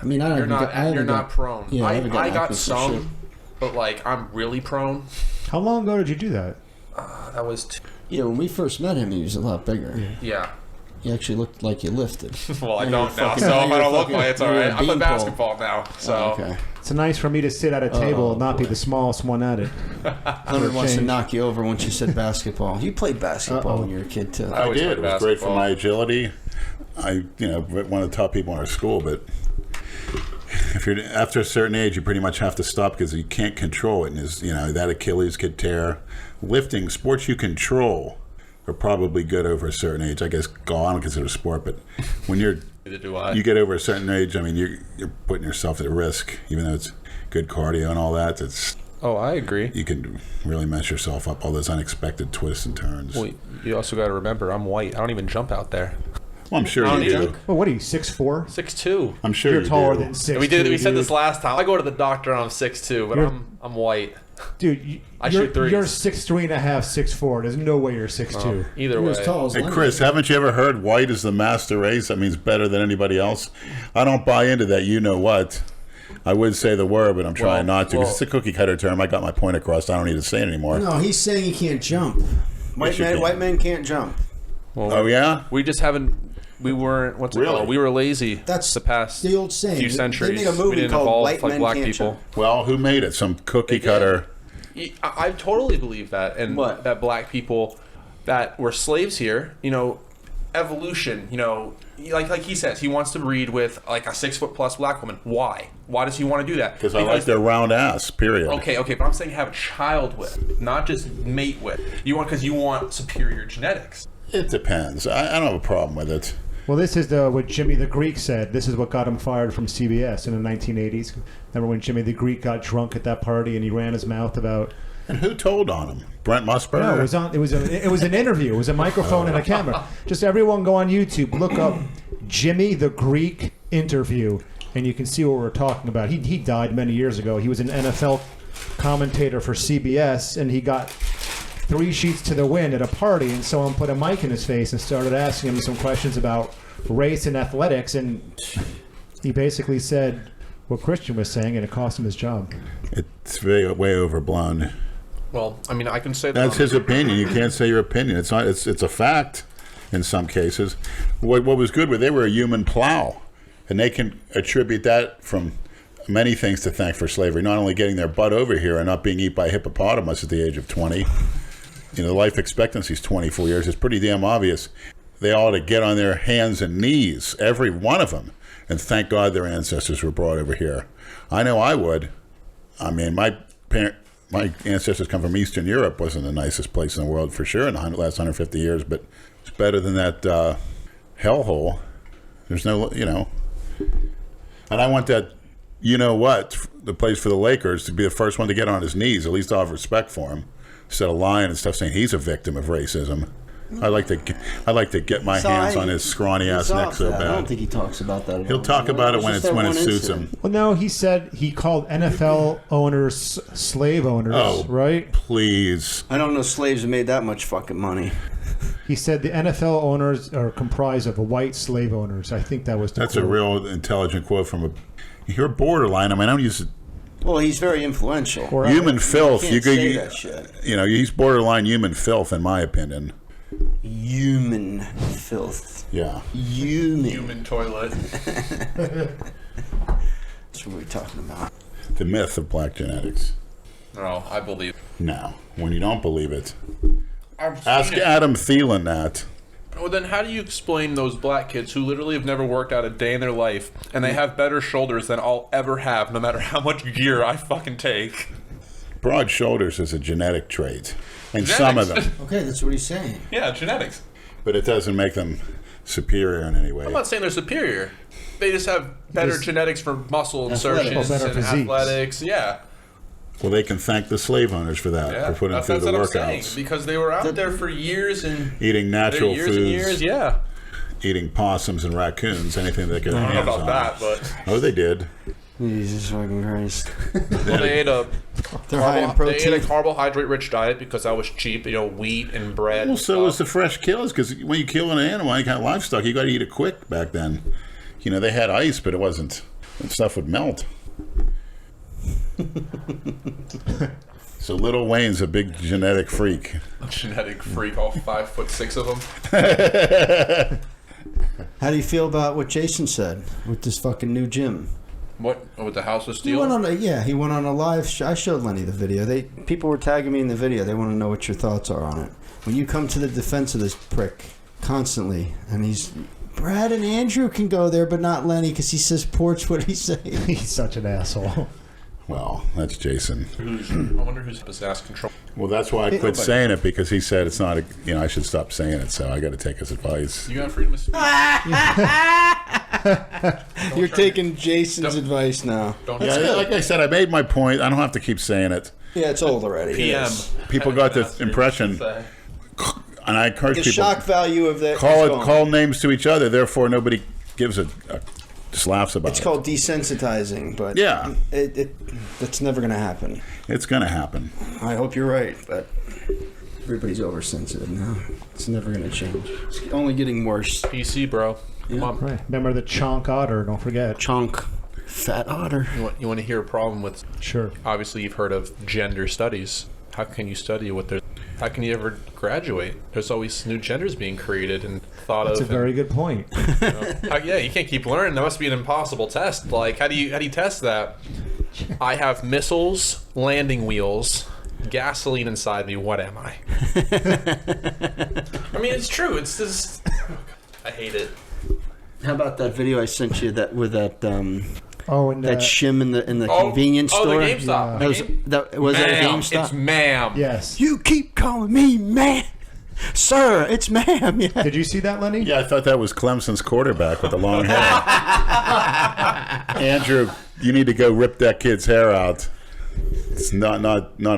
Speaker 3: I mean, I don't
Speaker 1: You're
Speaker 3: even
Speaker 1: not.
Speaker 3: I haven't
Speaker 1: You're
Speaker 3: got-
Speaker 1: not prone.
Speaker 3: Yeah, I haven't got
Speaker 1: I got
Speaker 3: acne for shit.
Speaker 1: some, but like I'm really prone.
Speaker 2: How long ago did you do that?
Speaker 1: That was.
Speaker 3: Yeah, when we first met him, he was a lot bigger.
Speaker 1: Yeah.
Speaker 3: He actually looked like you lifted.
Speaker 1: Well, I
Speaker 3: Yeah,
Speaker 1: don't
Speaker 3: you're
Speaker 1: now.
Speaker 3: fucking-
Speaker 1: So if I
Speaker 3: you're
Speaker 1: don't look
Speaker 3: fucking-
Speaker 1: like it's all
Speaker 3: you're
Speaker 1: right.
Speaker 3: a
Speaker 1: I'm a
Speaker 3: beanpole.
Speaker 1: basketball now. So.
Speaker 3: Oh, okay.
Speaker 2: It's nice for me to sit at a table and not be the smallest one at it.
Speaker 3: Hunter wants to
Speaker 2: change.
Speaker 3: knock you over when she said basketball. You played basketball when you were a kid too.
Speaker 1: I
Speaker 4: I
Speaker 1: always
Speaker 4: did. It
Speaker 1: played
Speaker 4: was great for
Speaker 1: basketball.
Speaker 4: my agility. I, one of the top people in our school, but if you're after a certain age, you pretty much have to stop because you can't control it. And that Achilles could tear. Lifting, sports you control are probably good over a certain age. I guess golf, I don't consider it a sport, but when you get over a certain age, I mean, you're putting yourself at risk, even though it's good cardio and all that.
Speaker 1: Oh, I agree.
Speaker 4: You can really mess yourself up, all those unexpected twists and turns.
Speaker 1: Well, you also got to remember, I'm white. I don't even jump out there.
Speaker 4: Well, I'm sure you do.
Speaker 2: Well, what are you, 6'4"?
Speaker 1: 6'2".
Speaker 4: I'm sure
Speaker 2: You're
Speaker 4: you
Speaker 2: taller
Speaker 4: do.
Speaker 2: than 6'2".
Speaker 1: We said this last time. I go to the doctor and I'm 6'2", but I'm white.
Speaker 2: Dude,
Speaker 1: I shoot threes.
Speaker 2: You're 6'3" and a half, 6'4". There's no way you're 6'2".
Speaker 1: Either
Speaker 3: You're
Speaker 1: way.
Speaker 3: as tall as
Speaker 4: Hey,
Speaker 3: Lenny.
Speaker 4: Chris, haven't you ever heard white is the master race? That means better than anybody else. I don't buy into that. You know what? I would say the word, but I'm trying not to. 'Cause it's a cookie cutter term. I got my point across. I don't need to say it anymore.
Speaker 3: No, he's saying he can't jump.
Speaker 4: Yes, you can.
Speaker 5: White men can't jump.
Speaker 1: Well,
Speaker 4: Oh, yeah?
Speaker 1: we just haven't. We weren't. What's it
Speaker 4: Really?
Speaker 1: called? We were lazy.
Speaker 3: That's
Speaker 1: the past
Speaker 3: the old saying.
Speaker 1: few
Speaker 3: They
Speaker 1: centuries.
Speaker 5: made a movie
Speaker 1: we didn't
Speaker 5: called
Speaker 1: evolve
Speaker 5: White
Speaker 1: like
Speaker 5: Men
Speaker 1: black
Speaker 5: Can't
Speaker 1: people.
Speaker 5: Jump.
Speaker 4: Well, who made it? Some cookie
Speaker 1: did.
Speaker 4: cutter.
Speaker 1: I totally believe that, and
Speaker 5: What?
Speaker 1: that black people that were slaves here, evolution, like he says, he wants to breed with like a 6'+ black woman. Why? Why does he want to do that?
Speaker 4: Because I like their round ass, period.
Speaker 1: Okay, but I'm saying have a child with, not just mate with. Because you want superior genetics.
Speaker 4: It depends. I don't have a problem with it.
Speaker 2: Well, this is what Jimmy the Greek said. This is what got him fired from CBS in the 1980s. Remember when Jimmy the Greek got drunk at that party and he ran his mouth about...
Speaker 4: And who told on him? Brent Musburger?
Speaker 2: No, it was an interview. It was a microphone and a camera. Just everyone go on YouTube, look up Jimmy the Greek interview, and you can see what we're talking about. He died many years ago. He was an NFL commentator for CBS, and he got 3 sheets to the wind at a party, and someone put a mic in his face and started asking him some questions about race and athletics, and he basically said what Christian was saying, and it cost him his job.
Speaker 4: It's way overblown.
Speaker 1: Well, I can say that.
Speaker 4: That's his opinion. You can't say your opinion. It's not. It's a fact in some cases. What was good was they were a human plow, and they can attribute that from many things to thank for slavery. Not only getting their butt over here and not being eaten by a hippopotamus at the age of 20. The life expectancy is 24 years. It's pretty damn obvious. They ought to get on their hands and knees, every one of them, and thank God their ancestors were brought over here. I know I would. My ancestors come from Eastern Europe. Wasn't the nicest place in the world for sure in the last 150 years, but it's better than that hellhole. There's no, And I want that, the place for the Lakers to be the first one to get on his knees. At least I'll have respect for him, instead of lying and stuff, saying he's a victim of racism. I like to get my hands on his scrawny ass neck so bad.
Speaker 5: I don't think he talks about that at all.
Speaker 4: He'll talk about it when it suits him.
Speaker 2: Well, no, he said he called NFL owners slave owners, right?
Speaker 4: Please.
Speaker 5: I don't know slaves that made that much fucking money.
Speaker 2: He said the NFL owners are comprised of white slave owners. I think that was the
Speaker 4: That's
Speaker 2: quote.
Speaker 4: a real intelligent quote from you're borderline. I don't use it.
Speaker 5: Well, he's very influential.
Speaker 2: Or-
Speaker 4: Human filth.
Speaker 5: You can't say that shit.
Speaker 4: He's borderline human filth, in my opinion.
Speaker 5: Human filth.
Speaker 4: Yeah.
Speaker 1: Human toilet.
Speaker 5: That's what we're talking about.
Speaker 4: The myth of black genetics.
Speaker 1: No, I believe.
Speaker 4: Now, when you don't believe it,
Speaker 1: I've seen
Speaker 4: ask
Speaker 1: it.
Speaker 4: Adam Thielen that.
Speaker 1: Well, then how do you explain those black kids who literally have never worked out a day in their life and they have better shoulders than I'll ever have, no matter how much gear I fucking take?
Speaker 4: Broad shoulders is a genetic trait, and some of them,
Speaker 3: Okay, that's what he's saying.
Speaker 1: Yeah, genetics.
Speaker 4: but it doesn't make them superior in any way.
Speaker 1: I'm not saying they're superior. They just have better genetics for muscle insertions
Speaker 2: better
Speaker 1: and
Speaker 2: physiques.
Speaker 1: athletics. Yeah.
Speaker 4: Well, they can thank the slave owners for that,
Speaker 1: Yeah,
Speaker 4: for putting them through
Speaker 1: that's
Speaker 4: the
Speaker 1: what I'm saying,
Speaker 4: workouts,
Speaker 1: because they were out there for years and
Speaker 4: eating natural
Speaker 1: years
Speaker 4: foods,
Speaker 1: and years. Yeah,
Speaker 4: eating possums and raccoons, anything they could
Speaker 1: I don't know
Speaker 4: hands
Speaker 1: about
Speaker 4: on.
Speaker 1: that, but
Speaker 4: Oh, they did.
Speaker 5: Jesus fucking Christ.
Speaker 1: well, they ate a
Speaker 5: They're high in protein.
Speaker 1: carbohydrate-rich diet because that was cheap. Wheat and bread.
Speaker 4: Well,
Speaker 1: and
Speaker 4: so was the
Speaker 1: stuff.
Speaker 4: fresh kills, because when you kill an animal, any kind of livestock, you got to eat it quick back then. They had ice, but it wasn't. That stuff would melt. So Little Wayne's a big genetic freak.
Speaker 1: genetic freak. All 5'6" of them.
Speaker 5: How do you feel about what Jason said with this fucking new gym?
Speaker 1: What with the House of
Speaker 3: He went
Speaker 1: Steel?
Speaker 3: on he went on a live I showed Lenny the video.
Speaker 5: People were tagging me in the video. They want to know what your thoughts are on it. When you come to the defense of this prick constantly, and Brad and Andrew can go there, but not Lenny because he says porch. What he's saying.
Speaker 2: He's such an asshole.
Speaker 4: Well, that's Jason.
Speaker 1: I wonder who's his ass control.
Speaker 4: Well, that's why I quit saying it, because he said it's not I should stop saying it, so I got to take his advice.
Speaker 1: You got freedom of speech.
Speaker 5: You're taking Jason's advice now.
Speaker 1: Don't
Speaker 4: Yeah, like I said, I made my point. I don't have to keep saying it.
Speaker 5: Yeah, it's old already. It
Speaker 1: PM.
Speaker 5: is.
Speaker 4: People got the impression. And I encourage
Speaker 5: The
Speaker 4: people
Speaker 5: shock value of that.
Speaker 4: call names to each other. Therefore, nobody gives just laughs about it.
Speaker 5: It's called desensitizing, but
Speaker 4: Yeah.
Speaker 5: that's never going to happen.
Speaker 4: It's going to happen.
Speaker 5: I hope you're right, but everybody's oversensitive now. It's never going to change. It's only getting worse.
Speaker 1: PC, bro. Come on.
Speaker 2: Right. Remember the chonk otter? Don't forget.
Speaker 5: Chunk. Fat otter.
Speaker 1: You want to hear a problem with?
Speaker 2: Sure.
Speaker 1: Obviously, you've heard of gender studies. How can you study what there's? How can you ever graduate? There's always new genders being created and thought
Speaker 2: That's
Speaker 1: of.
Speaker 2: a very good point.
Speaker 1: Yeah, you can't keep learning. That must be an impossible test. Like, how do you test that? I have missiles, landing wheels, gasoline inside me. What am I? I mean, it's true. It's just. I hate it.
Speaker 5: How about that video I sent you that with that
Speaker 2: And
Speaker 5: that shim in the convenience store?
Speaker 1: Oh, the GameStop.
Speaker 5: That was at a GameStop.
Speaker 1: It's ma'am.
Speaker 2: Yes.
Speaker 5: You keep calling me ma'am. Sir, it's ma'am. Yeah.
Speaker 2: Did you see that, Lenny?
Speaker 4: Yeah, I thought that was Clemson's quarterback with the long hair. Andrew, you need to go rip that kid's hair out. It's not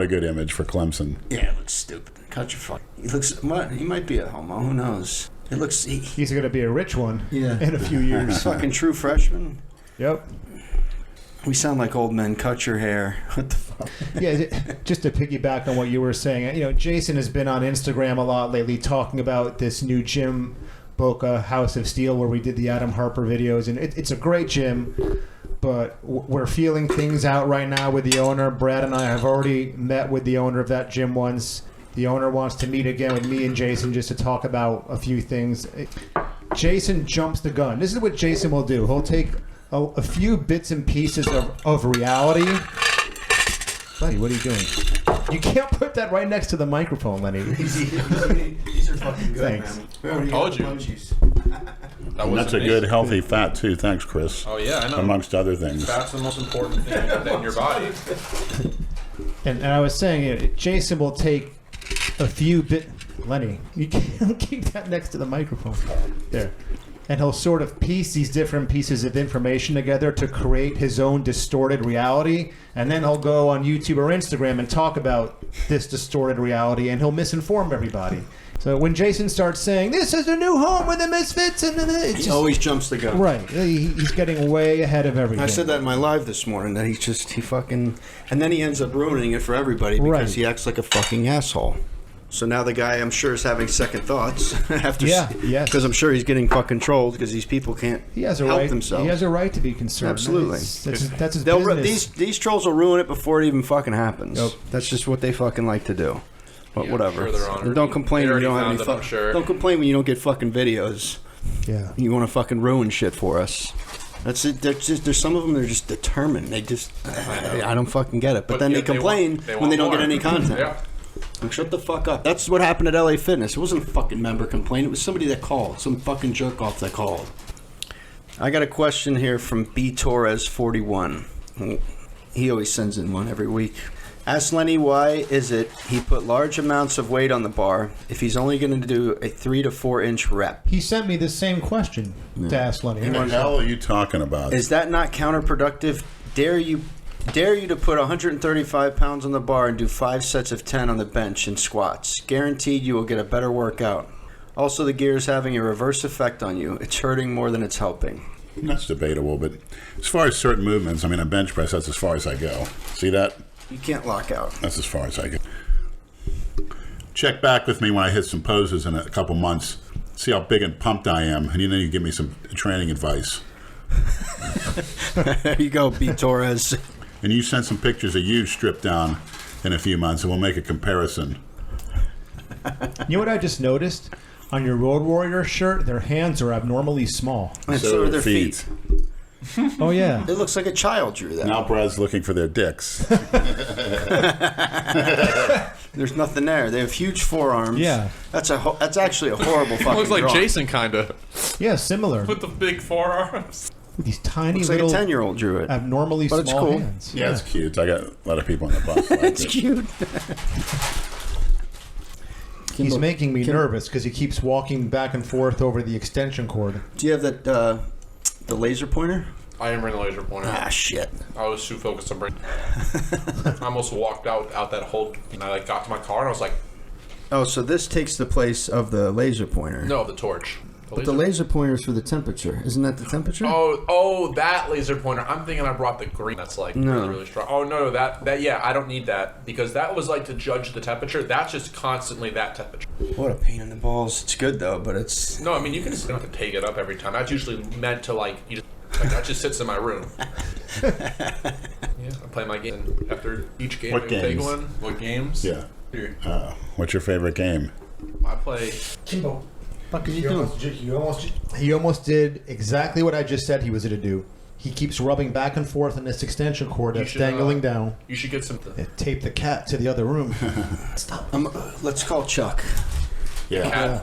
Speaker 4: a good image for Clemson.
Speaker 5: Yeah, it looks stupid. Cut your fuck. He looks. What? He might be a homo. Who knows? It looks.
Speaker 2: He's going to be a rich one
Speaker 5: Yeah.
Speaker 2: in a few years.
Speaker 5: Fucking true freshman.
Speaker 2: Yep.
Speaker 5: We sound like old men. Cut your hair. What the fuck?
Speaker 2: Yeah, just to piggyback on what you were saying, Jason has been on Instagram a lot lately talking about this new gym, Boca House of Steel, where we did the Adam Harper videos, and it's a great gym, but we're feeling things out right now with the owner. Brad and I have already met with the owner of that gym once. The owner wants to meet again with me and Jason just to talk about a few things. Jason jumps the gun. This is what Jason will do. He'll take a few bits and pieces of reality. Buddy, what are you doing? You can't put that right next to the microphone, Lenny.
Speaker 5: These are fucking good.
Speaker 2: Thanks.
Speaker 5: Man.
Speaker 1: Told you.
Speaker 4: And that's a good, healthy fat, too. Thanks, Chris.
Speaker 1: Oh, yeah, I know.
Speaker 4: Amongst other things.
Speaker 1: That's the most important thing in your body.
Speaker 2: And I was saying, Jason will take a few bit. Lenny, you can't keep that next to the microphone. There. And he'll sort of piece these different pieces of information together to create his own distorted reality. And then he'll go on YouTube or Instagram and talk about this distorted reality, and he'll misinform everybody. So when Jason starts saying, this is the new home with the Misfits, and
Speaker 5: He always jumps the gun.
Speaker 2: right, he's getting way ahead of everything.
Speaker 5: I said that in my live this morning, that he fucking... And then he ends up ruining it for everybody because he acts like a fucking asshole. So now the guy, I'm sure, is having second thoughts after, because I'm sure he's getting fucking trolled because these people can't help themselves.
Speaker 2: He has a right to be concerned.
Speaker 5: Absolutely,
Speaker 2: that's his business.
Speaker 5: These trolls will ruin it before it even fucking happens.
Speaker 2: Yep.
Speaker 5: That's just what they fucking like to do. But whatever.
Speaker 1: Sure
Speaker 5: And don't complain when you don't have any. Don't complain when you don't get fucking videos.
Speaker 2: Yeah,
Speaker 5: you want to fucking ruin shit for us. That's it. There's some of them. They're just determined. They just. I don't fucking get it. But then they complain when they don't get any content.
Speaker 1: Yeah.
Speaker 5: Like, shut the fuck up. That's what happened at LA Fitness. It wasn't a fucking member complaint. It was somebody that called. Some fucking jerk off that called. I got a question here from B Torres 41. He always sends in one every week. Ask Lenny why is it he put large amounts of weight on the bar if he's only going to do a 3 to 4 inch rep.
Speaker 2: he sent me the same question to ask Lenny.
Speaker 4: What the hell are you talking about?
Speaker 5: Is that not counterproductive? Dare you to put 135 pounds on the bar and do 5 sets of 10 on the bench and squats. Guaranteed you will get a better workout. Also, the gear is having a reverse effect on you. It's hurting more than it's helping.
Speaker 4: That's debatable, but as far as certain movements, I mean, a bench press, that's as far as I go. See that?
Speaker 5: You can't lock out.
Speaker 4: That's as far as I go. Check back with me when I hit some poses in a couple months. See how big and pumped I am, and then you give me some training advice.
Speaker 5: There you go, B Torres.
Speaker 4: And you send some pictures of you stripped down in a few months, and we'll make a comparison.
Speaker 2: You know what I just noticed? On your Road Warrior shirt, their hands are abnormally small.
Speaker 5: And so are their feet.
Speaker 2: Oh, yeah.
Speaker 5: It looks like a child drew that.
Speaker 4: Now Brad's looking for their dicks.
Speaker 5: There's nothing there. They have huge forearms.
Speaker 2: Yeah.
Speaker 5: That's actually a horrible fucking
Speaker 1: Looks like
Speaker 5: drawing.
Speaker 1: Jason, kind of.
Speaker 2: Yeah, similar.
Speaker 1: With the big forearms.
Speaker 2: With these tiny
Speaker 5: Looks like
Speaker 2: little
Speaker 5: a 10-year-old drew it.
Speaker 2: abnormally
Speaker 5: But it's
Speaker 2: small
Speaker 5: cool.
Speaker 2: hands.
Speaker 4: Yeah, it's cute. I got a lot of people on the bus. Like
Speaker 5: It's
Speaker 4: it.
Speaker 5: cute.
Speaker 2: He's making me nervous because he keeps walking back and forth over the extension cord.
Speaker 5: Do you have that the laser pointer?
Speaker 1: I am bringing a laser pointer.
Speaker 5: Ah, shit.
Speaker 1: I was too focused on bringing. I almost walked out that whole. And I got to my car and I was like,
Speaker 5: Oh, so this takes the place of the laser pointer.
Speaker 1: No, the torch.
Speaker 5: But the laser pointer is for the temperature. Isn't that the temperature?
Speaker 1: Oh, that laser pointer. I'm thinking I brought the green. That's like really, really strong. Oh no, that yeah, I don't need that because that was like to judge the temperature. That's just constantly that temperature.
Speaker 5: What a pain in the balls. It's good though, but it's.
Speaker 1: No, I mean you don't have to take it up every time. That's usually meant to like that just sits in my room. Yeah, I play my game and after each game.
Speaker 4: What
Speaker 1: I
Speaker 4: games?
Speaker 1: take one. What games?
Speaker 4: Yeah.
Speaker 1: Here.
Speaker 4: What's your favorite game?
Speaker 1: I play.
Speaker 2: Kimbo.
Speaker 3: Fuck are you doing?
Speaker 2: He almost did exactly what I just said he was going to do. He keeps rubbing back and forth on this extension cord that's dangling down.
Speaker 1: You should get some.
Speaker 2: Tape the cat to the other room. Stop.
Speaker 5: Let's call Chuck.
Speaker 4: Yeah.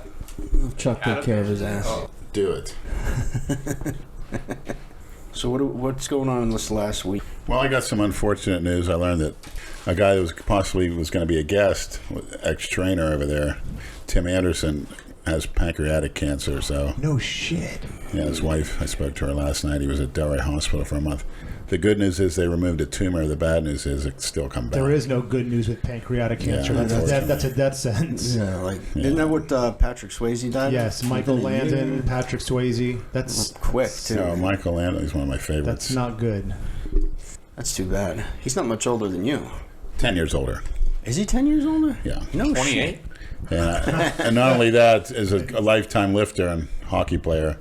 Speaker 5: Chuck took care of his ass.
Speaker 1: Oh.
Speaker 4: Do it.
Speaker 5: So what's going on in this last week?
Speaker 4: Well, I got some unfortunate news. I learned that a guy that was going to be a guest, ex-trainer over there, Tim Anderson, has pancreatic cancer. So
Speaker 2: No shit.
Speaker 4: yeah, his wife, I spoke to her last night. He was at Delray Hospital for a month. The good news is they removed a tumor. The bad news is it's still come back.
Speaker 2: There is no good news with pancreatic cancer.
Speaker 4: Yeah,
Speaker 2: That's a death sentence.
Speaker 5: Yeah, isn't that what Patrick Swayze died?
Speaker 2: Yes, Michael Landon, Patrick Swayze. That's
Speaker 5: Quick too.
Speaker 4: No, Michael Landon is one of my favorites.
Speaker 2: that's not good.
Speaker 5: That's too bad. He's not much older than you.
Speaker 4: 10 years older.
Speaker 5: Is he 10 years older?
Speaker 4: Yeah.
Speaker 5: No
Speaker 1: 28.
Speaker 5: shit.
Speaker 4: And not only that, is a lifetime lifter and hockey player.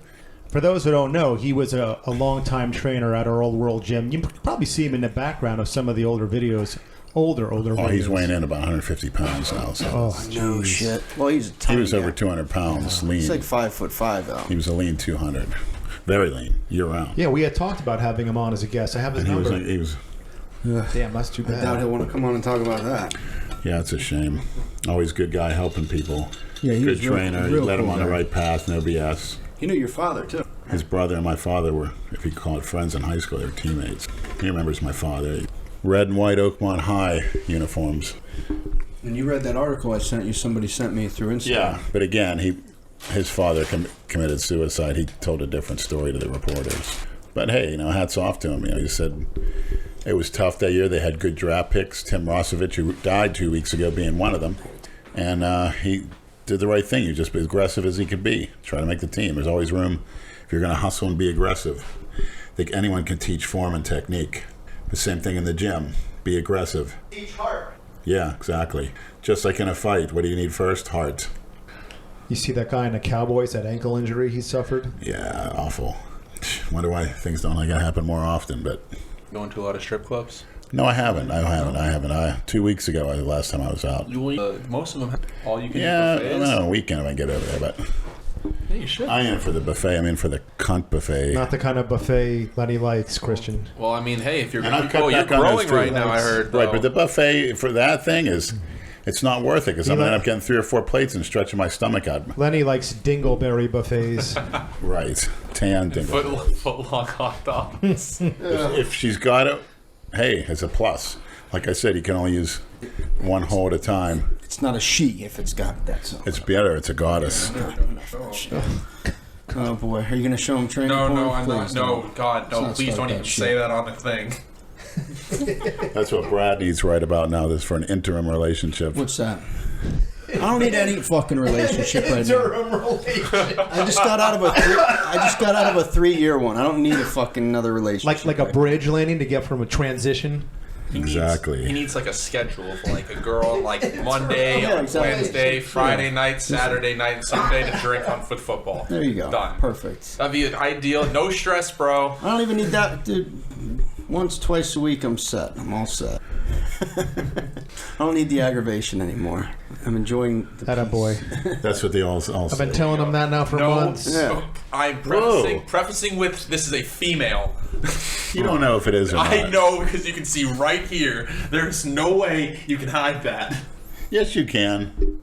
Speaker 2: For those who don't know, he was a long-time trainer at our Old World Gym. You probably see him in the background of some of the older videos. Older
Speaker 4: Oh,
Speaker 2: videos.
Speaker 4: he's weighing in about 150 pounds now. So
Speaker 2: Oh,
Speaker 5: No
Speaker 2: jeez.
Speaker 5: shit. Well, he's a
Speaker 4: he
Speaker 5: tiny
Speaker 4: was over
Speaker 5: guy.
Speaker 4: 200 pounds, lean.
Speaker 5: He's like 5'5" though.
Speaker 4: He was a lean 200. Very lean, year round.
Speaker 2: Yeah, we had talked about having him on as a guest. I have his
Speaker 4: And
Speaker 2: number.
Speaker 4: he was,
Speaker 2: Damn, that's too
Speaker 5: I doubt he'll
Speaker 2: bad.
Speaker 5: want to come on and talk about that.
Speaker 4: yeah, it's a shame. Always good guy helping people.
Speaker 5: Yeah, he
Speaker 4: Good
Speaker 5: was real-
Speaker 4: trainer.
Speaker 5: real
Speaker 4: He led him
Speaker 5: cool
Speaker 4: on the
Speaker 5: guy.
Speaker 4: right path, no BS.
Speaker 5: He knew your father too.
Speaker 4: His brother and my father were, if you call it friends in high school, they were teammates. He remembers my father. Red and white Oakmont High uniforms.
Speaker 5: And you read that article I sent you. Somebody sent me through Instagram.
Speaker 4: Yeah, but again, his father committed suicide. He told a different story to the reporters. But hey, hats off to him. He said it was tough that year. They had good draft picks. Tim Rosevich, who died 2 weeks ago, being one of them, and he did the right thing. He was just as aggressive as he could be. Try to make the team. There's always room if you're going to hustle and be aggressive. I think anyone can teach form and technique. The same thing in the gym. Be aggressive.
Speaker 2: Each heart.
Speaker 4: Yeah, exactly. Just like in a fight, what do you need first? Heart.
Speaker 2: You see that guy in the Cowboys, that ankle injury he suffered?
Speaker 4: Yeah, awful. Wonder why things don't like that happen more often, but
Speaker 1: Going to a lot of strip clubs.
Speaker 4: no, I haven't. 2 weeks ago, the last time I was out.
Speaker 1: Most of them have all you can
Speaker 4: Yeah,
Speaker 1: eat buffets.
Speaker 4: no, weekend if I get over there, but
Speaker 1: Yeah, you should.
Speaker 4: I am for the buffet. I'm in for the cunt buffet.
Speaker 2: Not the kind of buffet Lenny likes, Christian.
Speaker 1: Well, I mean, hey, if you're
Speaker 4: And I've cut
Speaker 1: you're
Speaker 4: back on those
Speaker 1: growing
Speaker 4: too.
Speaker 1: right now, I heard.
Speaker 4: Right,
Speaker 1: though.
Speaker 4: but the buffet for that thing it's not worth it because I'm going to end up getting 3 or 4 plates and stretching my stomach out.
Speaker 2: Lenny likes dingleberry buffets.
Speaker 4: Right, tan dingle.
Speaker 1: foot long hot dogs.
Speaker 4: If she's got it, hey, it's a plus. Like I said, you can only use one hole at a time.
Speaker 5: It's not a she if it's got that. So.
Speaker 4: It's better. It's a goddess.
Speaker 5: Oh boy, are you gonna show him training?
Speaker 1: No,
Speaker 5: porn?
Speaker 1: no, I'm not.
Speaker 5: Please
Speaker 1: No,
Speaker 5: don't.
Speaker 1: God, no!
Speaker 5: Let's not
Speaker 1: Please
Speaker 5: start
Speaker 1: don't
Speaker 5: that
Speaker 1: even
Speaker 5: shit.
Speaker 1: say that on the thing.
Speaker 4: That's what Brad needs right about now. This for an interim relationship.
Speaker 5: What's that? I don't need any fucking relationship right now. I just got out of a 3-year one. I don't need a fucking another relationship.
Speaker 2: like a
Speaker 5: right
Speaker 2: bridge landing to get from a transition.
Speaker 4: Exactly.
Speaker 1: He needs like a schedule for like a girl, like Monday,
Speaker 5: Yeah, exactly.
Speaker 1: Wednesday, Friday night, Saturday night, and Sunday to drink on football.
Speaker 5: There you go.
Speaker 1: Done.
Speaker 5: Perfect.
Speaker 1: That'd be ideal. No stress, bro.
Speaker 5: I don't even need that, dude. Once, twice a week, I'm set. I'm all set. I don't need the aggravation anymore. I'm enjoying the
Speaker 2: That a
Speaker 5: peace.
Speaker 2: boy.
Speaker 4: That's what they all say.
Speaker 2: I've been telling him that now for
Speaker 1: No,
Speaker 2: months.
Speaker 5: Yeah.
Speaker 1: I'm
Speaker 4: Whoa.
Speaker 1: prefacing with this is a female.
Speaker 4: You don't know if it is or not.
Speaker 1: I know because you can see right here. There's no way you can hide that.
Speaker 4: Yes, you can.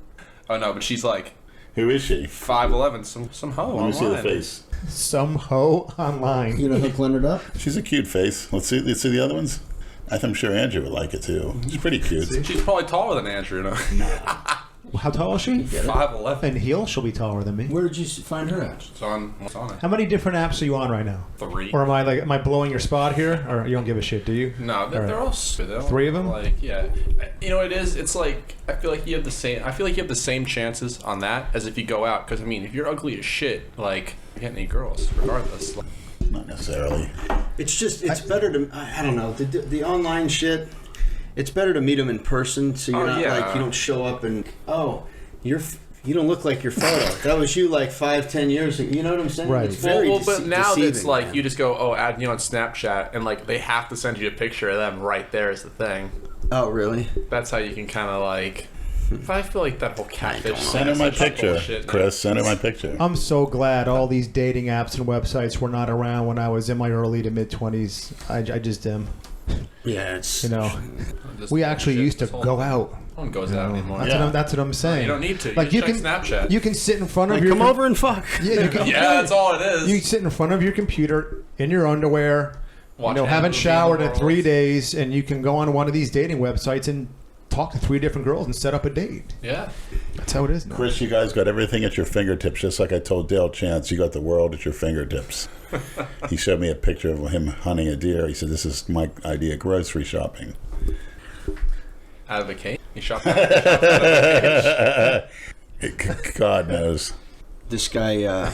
Speaker 1: Oh no, but she's like
Speaker 4: Who is she?
Speaker 1: 5'11", some hoe
Speaker 4: Let me see the
Speaker 1: online.
Speaker 4: face.
Speaker 2: Some hoe online.
Speaker 5: You gonna hook Leonard up?
Speaker 4: She's a cute face. Let's see the other ones. I'm sure Andrew would like it too. She's pretty cute.
Speaker 1: She's probably taller than Andrew. No?
Speaker 6: How tall is she?
Speaker 7: 5'11".
Speaker 6: In heels, she'll be taller than me.
Speaker 3: Where did you find her at?
Speaker 7: It's on it.
Speaker 6: How many different apps are you on right now?
Speaker 7: 3.
Speaker 6: Or am I blowing your spot here? Or you don't give a shit, do you?
Speaker 7: No, they're all stupid.
Speaker 6: 3 of them?
Speaker 7: Like, yeah. You know what it is? It's like I feel like you have the same chances on that as if you go out. Because I mean, if you're ugly as shit, like you're getting 8 girls regardless.
Speaker 4: Not necessarily.
Speaker 5: It's better to, I don't know, the online shit, it's better to meet them in person so you're not like, you don't show up and, you don't look like your photo. That was you like 5-10 years ago. You know what I'm saying?
Speaker 6: Right.
Speaker 5: It's very
Speaker 7: but now
Speaker 5: deceiving,
Speaker 7: it's like
Speaker 5: man.
Speaker 7: you just go, add me on Snapchat, and like they have to send you a picture of them right there is the thing.
Speaker 5: Oh, really?
Speaker 7: That's how you can kind of like. But I feel like that whole catfish.
Speaker 4: Send her my picture,
Speaker 7: bullshit,
Speaker 4: Chris. Send her my picture.
Speaker 2: I'm so glad all these dating apps and websites were not around when I was in my early to mid 20s. I just am.
Speaker 5: Yeah, it's...
Speaker 2: You know,
Speaker 7: This
Speaker 2: we
Speaker 7: whole
Speaker 2: actually
Speaker 7: shit,
Speaker 2: used to
Speaker 7: this whole-
Speaker 2: go out.
Speaker 7: No one goes out anymore.
Speaker 2: That's what I'm saying.
Speaker 7: You don't need to.
Speaker 2: Like
Speaker 7: you
Speaker 2: you
Speaker 7: just
Speaker 2: can
Speaker 7: check Snapchat.
Speaker 2: You can sit in front of
Speaker 5: Like,
Speaker 2: your
Speaker 5: come over and fuck.
Speaker 2: Yeah, you can,
Speaker 7: Yeah, that's all it is.
Speaker 2: You sit in front of your computer in your underwear.
Speaker 7: Watch
Speaker 2: haven't
Speaker 7: movies
Speaker 2: showered in
Speaker 7: and
Speaker 2: 3
Speaker 7: worlds.
Speaker 2: days, and you can go on one of these dating websites and talk to 3 different girls and set up a date.
Speaker 7: Yeah.
Speaker 2: That's how it is now.
Speaker 4: Chris, you guys got everything at your fingertips, just like I told Dale Chance. You got the world at your fingertips. He showed me a picture of him hunting a deer. He said, "This is my idea of grocery shopping."
Speaker 7: Out of a cage. You shop out of a cage.
Speaker 4: God knows.
Speaker 5: This guy,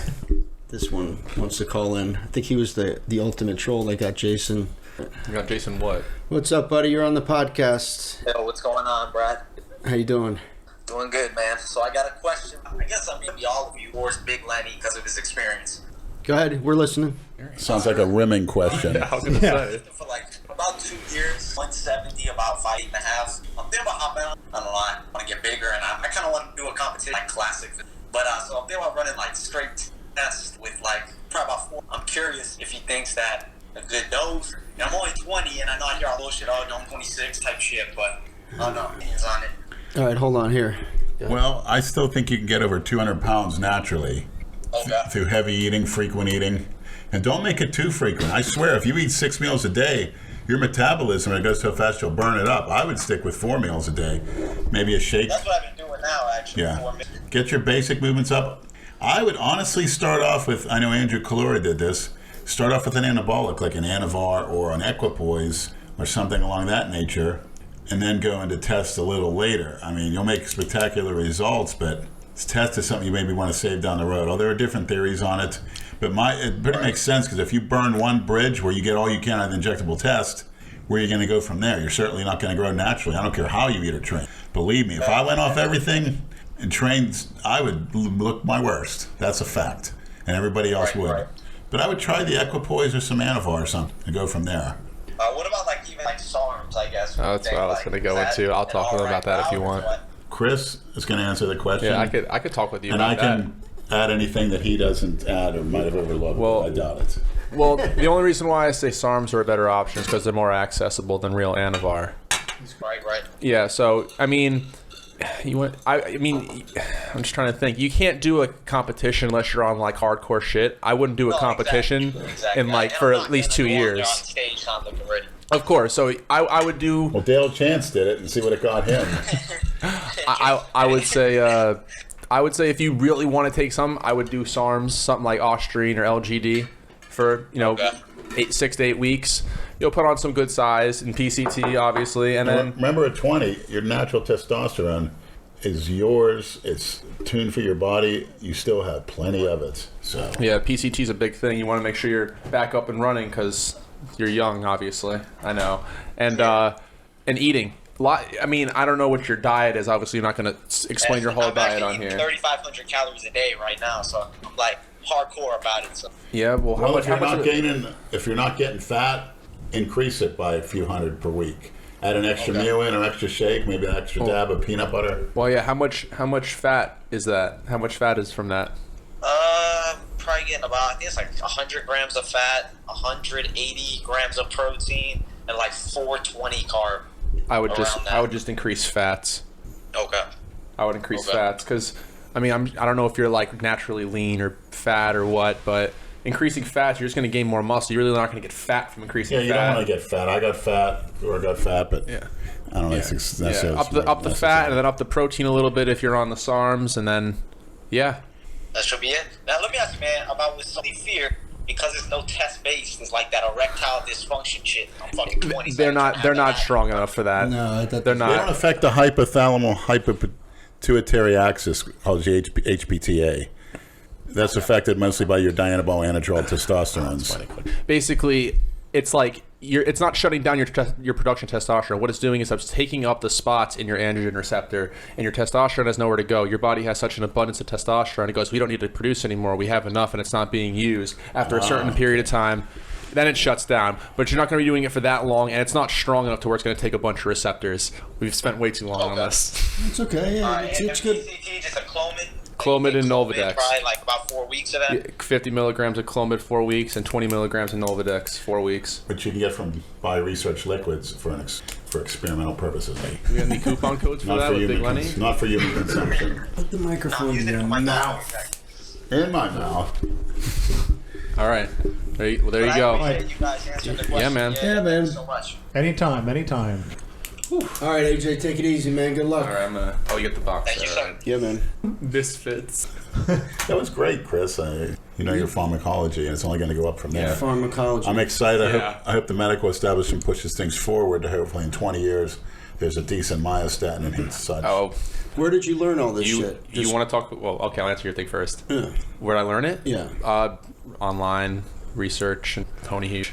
Speaker 5: this one wants to call in. I think he was the ultimate troll. They got Jason.
Speaker 7: You got Jason what?
Speaker 5: What's up, buddy? You're on the podcast.
Speaker 8: Yo, what's going on, Brad?
Speaker 5: How you doing?
Speaker 8: Doing good, man. So I got a question. I guess I'm maybe all of you towards Big Lenny because of his experience.
Speaker 5: Go ahead. We're listening.
Speaker 4: Sounds like a rimming question.
Speaker 7: I was gonna say.
Speaker 8: For like about 2 years, 170, about 5.5. I'm thinking about hopping on. I don't know. I want to get bigger, and I kind of want to do a competition like classic. But so I'm thinking about running like straight tests with like probably about 4. I'm curious if he thinks that a good dose. And I'm only 20, and I know I hear all bullshit. Oh, no, I'm 26 type shit, but I don't know. Opinions on it.
Speaker 5: All right, hold on here.
Speaker 4: Well, I still think you can get over 200 pounds naturally through heavy eating, frequent eating. And don't make it too frequent. I swear, if you eat 6 meals a day, your metabolism, when it goes so fast, you'll burn it up. I would stick with 4 meals a day. Maybe a shake.
Speaker 8: That's what I've been doing now, actually.
Speaker 4: Yeah.
Speaker 8: 4 minutes.
Speaker 4: Get your basic movements up. I would honestly start off with, I know Andrew Calori did this, start off with an anabolic like an Anavar or an Equipoise or something along that nature, and then go into test a little later. I mean, you'll make spectacular results, but test is something you maybe want to save down the road. Oh, there are different theories on it, but it pretty makes sense because if you burn one bridge where you get all you can out of the injectable test, where are you going to go from there? You're certainly not going to grow naturally. I don't care how you eat or train. Believe me, if I went off everything and trained, I would look my worst. That's a fact, and everybody else would.
Speaker 8: Right.
Speaker 4: But I would try the Equipoise or some Anavar or something and go from there.
Speaker 8: What about like even like SARMs, I guess?
Speaker 7: Oh, that's what I was going to go into. I'll talk to them about that if you want.
Speaker 4: Chris is going to answer the question.
Speaker 7: Yeah, I could talk with you
Speaker 4: and
Speaker 7: about
Speaker 4: I can add anything that he doesn't add or might have overlooked.
Speaker 7: Well,
Speaker 4: I doubt it.
Speaker 7: Well, the only reason why I say SARMs are a better option is because they're more accessible than real Anavar.
Speaker 8: Right.
Speaker 7: Yeah, so I mean, I'm just trying to think. You can't do a competition unless you're on like hardcore shit. I wouldn't do a competition
Speaker 8: Exactly.
Speaker 7: in like for at least 2 years.
Speaker 8: On stage, not looking ready.
Speaker 7: Of course. So I would do.
Speaker 4: Well, Dale Chance did it and see what it got him.
Speaker 7: I would say if you really want to take some, I would do SARMs, something like Austrian or LGD for 6 to 8 weeks. You'll put on some good size and PCT, obviously, and then
Speaker 4: Remember, at 20, your natural testosterone is yours. It's tuned for your body. You still have plenty of it. So
Speaker 7: yeah, PCT is a big thing. You want to make sure you're back up and running because you're young, obviously. I know, and eating. I mean, I don't know what your diet is. Obviously, you're not going to explain your whole diet on here.
Speaker 8: 3,500 calories a day right now, so I'm like hardcore about it. So.
Speaker 7: Yeah, well, how much?
Speaker 4: If you're not getting fat, increase it by a few hundred per week. Add an extra meal in, or extra shake, maybe an extra dab of peanut butter.
Speaker 7: Well, yeah. How much fat is that? How much fat is from that?
Speaker 8: Probably getting about, I think it's like 100 grams of fat, 180 grams of protein, and like 420 carb.
Speaker 7: I would just increase fats.
Speaker 8: Okay.
Speaker 7: I would increase fats because, I mean, I don't know if you're like naturally lean or fat or what, but increasing fats, you're just going to gain more muscle. You're really not going to get fat from increasing fat.
Speaker 4: Yeah, you don't want to get fat. I got fat, but
Speaker 7: yeah.
Speaker 4: I don't think it's necessarily
Speaker 7: up the fat and then up the protein a little bit if you're on the SARMs, and then
Speaker 8: that should be it. Now let me ask you, man, about with somebody fear, because it's no test based. It's like that erectile dysfunction shit. I'm fucking 20.
Speaker 7: they're not strong enough for that.
Speaker 3: No,
Speaker 7: they're
Speaker 4: They don't
Speaker 7: not.
Speaker 4: affect the hypothalamo-hypopituitary axis called the HPTA. That's affected mostly by your dianabol anadrol testosterone.
Speaker 7: Basically, it's like it's not shutting down your production of testosterone. What it's doing is it's taking up the spots in your androgen receptor, and your testosterone has nowhere to go. Your body has such an abundance of testosterone, it goes, we don't need to produce anymore. We have enough, and it's not being used. After a certain period of time, then it shuts down. But you're not going to be doing it for that long, and it's not strong enough to where it's going to take a bunch of receptors. We've spent way too long on this.
Speaker 3: It's okay. Yeah, it's good.
Speaker 8: PCT, just a Clomid.
Speaker 7: Clomid and Nolvadex.
Speaker 8: Probably like about 4 weeks of that.
Speaker 7: 50 milligrams of Clomid 4 weeks, and 20 milligrams of Nolvadex 4 weeks.
Speaker 4: But you can get from Research Liquids for experimental purposes.
Speaker 7: We got any coupon codes for that with Big Lenny?
Speaker 4: Not for human consumption.
Speaker 3: Put the microphone in your mouth.
Speaker 4: In my mouth.
Speaker 7: All right. There you go.
Speaker 8: I appreciate you guys answering the question.
Speaker 7: Yeah, man.
Speaker 3: Yeah, man.
Speaker 8: Thank you so much.
Speaker 6: Anytime.
Speaker 3: All right, AJ, take it easy, man. Good luck.
Speaker 7: All right, I'm gonna. Oh, you get the box.
Speaker 8: Thank you, sir.
Speaker 5: Yeah, man.
Speaker 7: Misfits.
Speaker 4: That was great, Chris. You know your pharmacology, and it's only going to go up from there.
Speaker 5: Pharmacology.
Speaker 4: I'm excited.
Speaker 7: Yeah.
Speaker 4: I hope the medical establishment pushes things forward to hopefully in 20 years there's a decent myostatin and such.
Speaker 7: Oh,
Speaker 5: Where did you learn all this shit?
Speaker 7: you want to talk? Well, okay, I'll answer your thing first.
Speaker 5: Yeah.
Speaker 7: Where'd I learn it?
Speaker 5: Yeah.
Speaker 7: Online research and Tony Heath.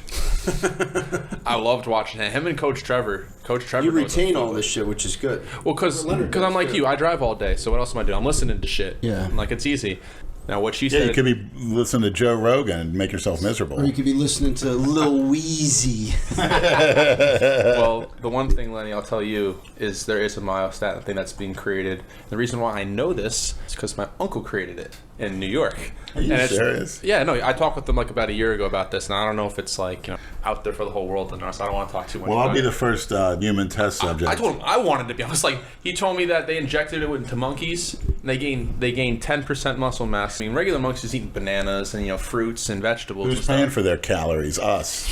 Speaker 7: I loved watching him and Coach Trevor. Coach Trevor.
Speaker 5: You
Speaker 7: knows
Speaker 5: retain
Speaker 7: what-
Speaker 5: all this shit, which is good.
Speaker 7: Well, because
Speaker 5: Leonard
Speaker 7: I'm
Speaker 5: does,
Speaker 7: like
Speaker 5: too.
Speaker 7: you. I drive all day, so what else am I doing? I'm listening to shit.
Speaker 3: Yeah.
Speaker 7: I'm like, it's easy. Now, what she
Speaker 4: Yeah,
Speaker 7: said.
Speaker 4: you could be listening to Joe Rogan and make yourself miserable.
Speaker 3: Or you could be listening to Lil Weezy.
Speaker 7: Well, the one thing, Lenny, I'll tell you is there is a myostatin thing that's being created. The reason why I know this is because my uncle created it in New York.
Speaker 4: Are you
Speaker 7: And it's-
Speaker 4: serious?
Speaker 7: Yeah, no, I talked with them like about a year ago about this, and I don't know if it's like out there for the whole world to know, so I don't want to talk too much.
Speaker 4: Well, I'll
Speaker 7: about
Speaker 4: be
Speaker 7: it.
Speaker 4: the first human test subject.
Speaker 7: I told him I wanted to be honest. Like he told me that they injected it into monkeys, and they gained 10% muscle mass. I mean, regular monkeys eating bananas and fruits and vegetables.
Speaker 4: Who's
Speaker 7: and stuff.
Speaker 4: paying for their calories? Us.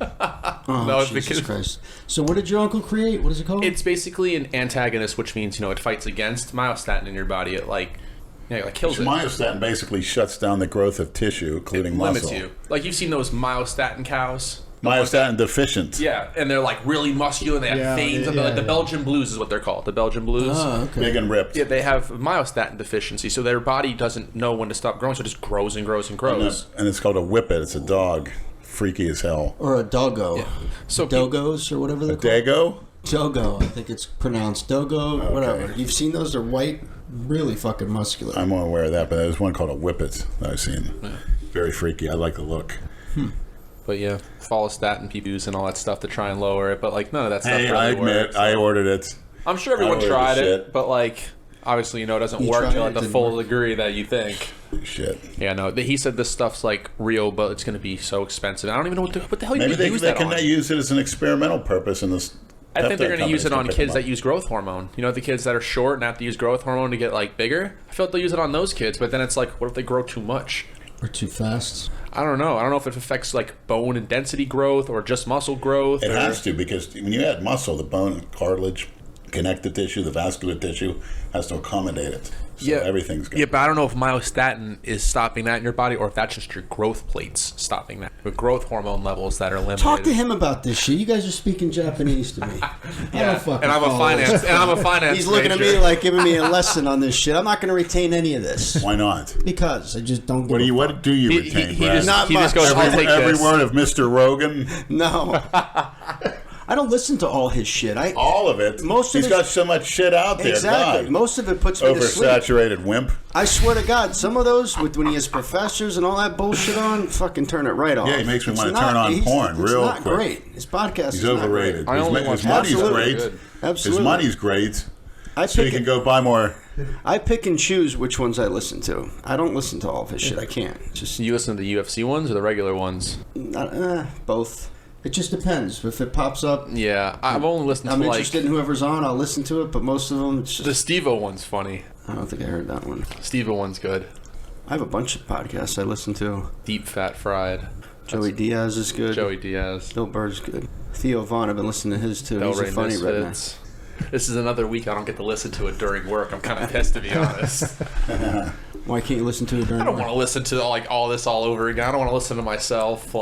Speaker 3: Oh,
Speaker 7: No, it's
Speaker 3: Jesus
Speaker 7: because-
Speaker 3: Christ. So what did your uncle create? What is it called?
Speaker 7: It's basically an antagonist, which means it fights against myostatin in your body. It kills it.
Speaker 4: Myostatin basically shuts down the growth of tissue, including
Speaker 7: Limits
Speaker 4: muscle.
Speaker 7: you. Like you've seen those myostatin cows.
Speaker 4: Myostatin deficient.
Speaker 7: Yeah, and they're like really muscular. And they have
Speaker 2: Yeah,
Speaker 7: veins.
Speaker 2: yeah,
Speaker 7: The
Speaker 2: yeah.
Speaker 7: Belgian blues is what they're called. The Belgian blues.
Speaker 3: Oh, okay.
Speaker 4: Big and ripped.
Speaker 7: Yeah, they have myostatin deficiency, so their body doesn't know when to stop growing, so it just grows and grows and grows.
Speaker 4: And it's called a whippet. It's a dog. Freaky as hell.
Speaker 3: Or a doggo.
Speaker 7: Yeah. So
Speaker 3: Dogos or whatever they're called.
Speaker 4: Dago?
Speaker 3: Dogo. I think it's pronounced Dogo.
Speaker 4: Okay.
Speaker 3: Whatever. You've seen those? They're white, really fucking muscular.
Speaker 4: I'm more aware of that, but there's one called a whippet that I've seen. Very freaky. I like the look.
Speaker 7: But yeah, follistatin people use and all that stuff to try and lower it, but none of that stuff
Speaker 4: Hey,
Speaker 7: really
Speaker 4: I admit,
Speaker 7: works.
Speaker 4: I ordered it.
Speaker 7: I'm sure everyone
Speaker 4: ordered
Speaker 7: tried
Speaker 4: the
Speaker 7: it,
Speaker 4: shit.
Speaker 7: but obviously, it doesn't
Speaker 3: You
Speaker 7: work
Speaker 3: tried
Speaker 7: to
Speaker 3: it,
Speaker 7: the
Speaker 3: didn't
Speaker 7: full
Speaker 3: work.
Speaker 7: degree that you think.
Speaker 4: Shit.
Speaker 7: Yeah, no, he said this stuff's real, but it's going to be so expensive. I don't even know what the hell
Speaker 4: Maybe
Speaker 7: you
Speaker 4: they
Speaker 7: use
Speaker 4: can
Speaker 7: that on.
Speaker 4: use it as an experimental purpose in this.
Speaker 7: I think they're going to use it on kids that
Speaker 4: use.
Speaker 7: use growth hormone. The kids that are short and have to use growth hormone to get bigger. I feel like they'll use it on those kids, but then it's what if they grow too much?
Speaker 3: Or too fast.
Speaker 7: I don't know. I don't know if it affects bone and density growth or just muscle growth.
Speaker 4: It
Speaker 7: or...
Speaker 4: has to, because when you add muscle, the bone, cartilage, connective tissue, the vascular tissue has to accommodate it. So everything's good.
Speaker 7: Yeah, but I don't know if myostatin is stopping that in your body or if that's just your growth plates stopping that. With growth hormone levels that are limited.
Speaker 3: Talk to him about this shit. You guys are speaking Japanese to me. I don't fucking
Speaker 7: and I'm a
Speaker 3: follow this.
Speaker 7: finance.
Speaker 5: He's looking at me
Speaker 7: major.
Speaker 5: like giving me a lesson on this shit. I'm not going to retain any of this.
Speaker 4: Why not?
Speaker 3: Because I just don't give
Speaker 4: What
Speaker 3: a
Speaker 4: what do you
Speaker 7: He
Speaker 4: retain, Brad?
Speaker 7: just goes, I'll take
Speaker 4: every
Speaker 7: this.
Speaker 4: word of Mr. Rogan,
Speaker 5: No. I don't listen to all his shit.
Speaker 4: all of it.
Speaker 5: Most of
Speaker 4: He's
Speaker 5: it-
Speaker 4: got so much shit out there.
Speaker 5: Exactly.
Speaker 4: God.
Speaker 5: Most of it puts me to sleep.
Speaker 4: Oversaturated wimp.
Speaker 5: I swear to God, some of those when he has professors and all that bullshit on, fucking turn it right off.
Speaker 4: Yeah, he makes me
Speaker 5: It's
Speaker 4: wanna
Speaker 5: not-
Speaker 4: turn on
Speaker 5: he's-
Speaker 4: porn
Speaker 5: it's
Speaker 4: real
Speaker 5: not
Speaker 4: quick.
Speaker 5: great. His podcast
Speaker 4: He's
Speaker 5: is not
Speaker 4: overrated.
Speaker 7: I only watch
Speaker 4: His money's
Speaker 5: Absolutely.
Speaker 4: great.
Speaker 7: Good.
Speaker 5: Absolutely.
Speaker 4: His money's great.
Speaker 5: I
Speaker 4: So you
Speaker 5: pick,
Speaker 4: can go buy more.
Speaker 5: I pick and choose which ones I listen to. I don't listen to all of his shit. I can't. Just
Speaker 7: You listen to the UFC ones or the regular ones?
Speaker 5: both.
Speaker 3: It just depends. If it pops up,
Speaker 7: Yeah, I've only listened
Speaker 5: I'm
Speaker 7: to
Speaker 5: interested in whoever's on. I'll listen to it, but most of them, it's just,
Speaker 7: the Steve-O one's funny.
Speaker 5: I don't think I heard that one.
Speaker 7: Steve-O one's good.
Speaker 5: I have a bunch of podcasts I listen to.
Speaker 7: Deep Fat Fried.
Speaker 5: Joey Diaz is good.
Speaker 7: Joey Diaz.
Speaker 5: Bill Burr's good. Theo Vaughn, I've been listening to his too. He's a
Speaker 7: Delray
Speaker 5: funny redneck.
Speaker 7: Misfits. This is another week I don't get to listen to it during work. I'm kind of pissed, to be honest.
Speaker 5: Why can't you listen to it during
Speaker 7: I don't want to listen to all this all over again. I don't want to listen to myself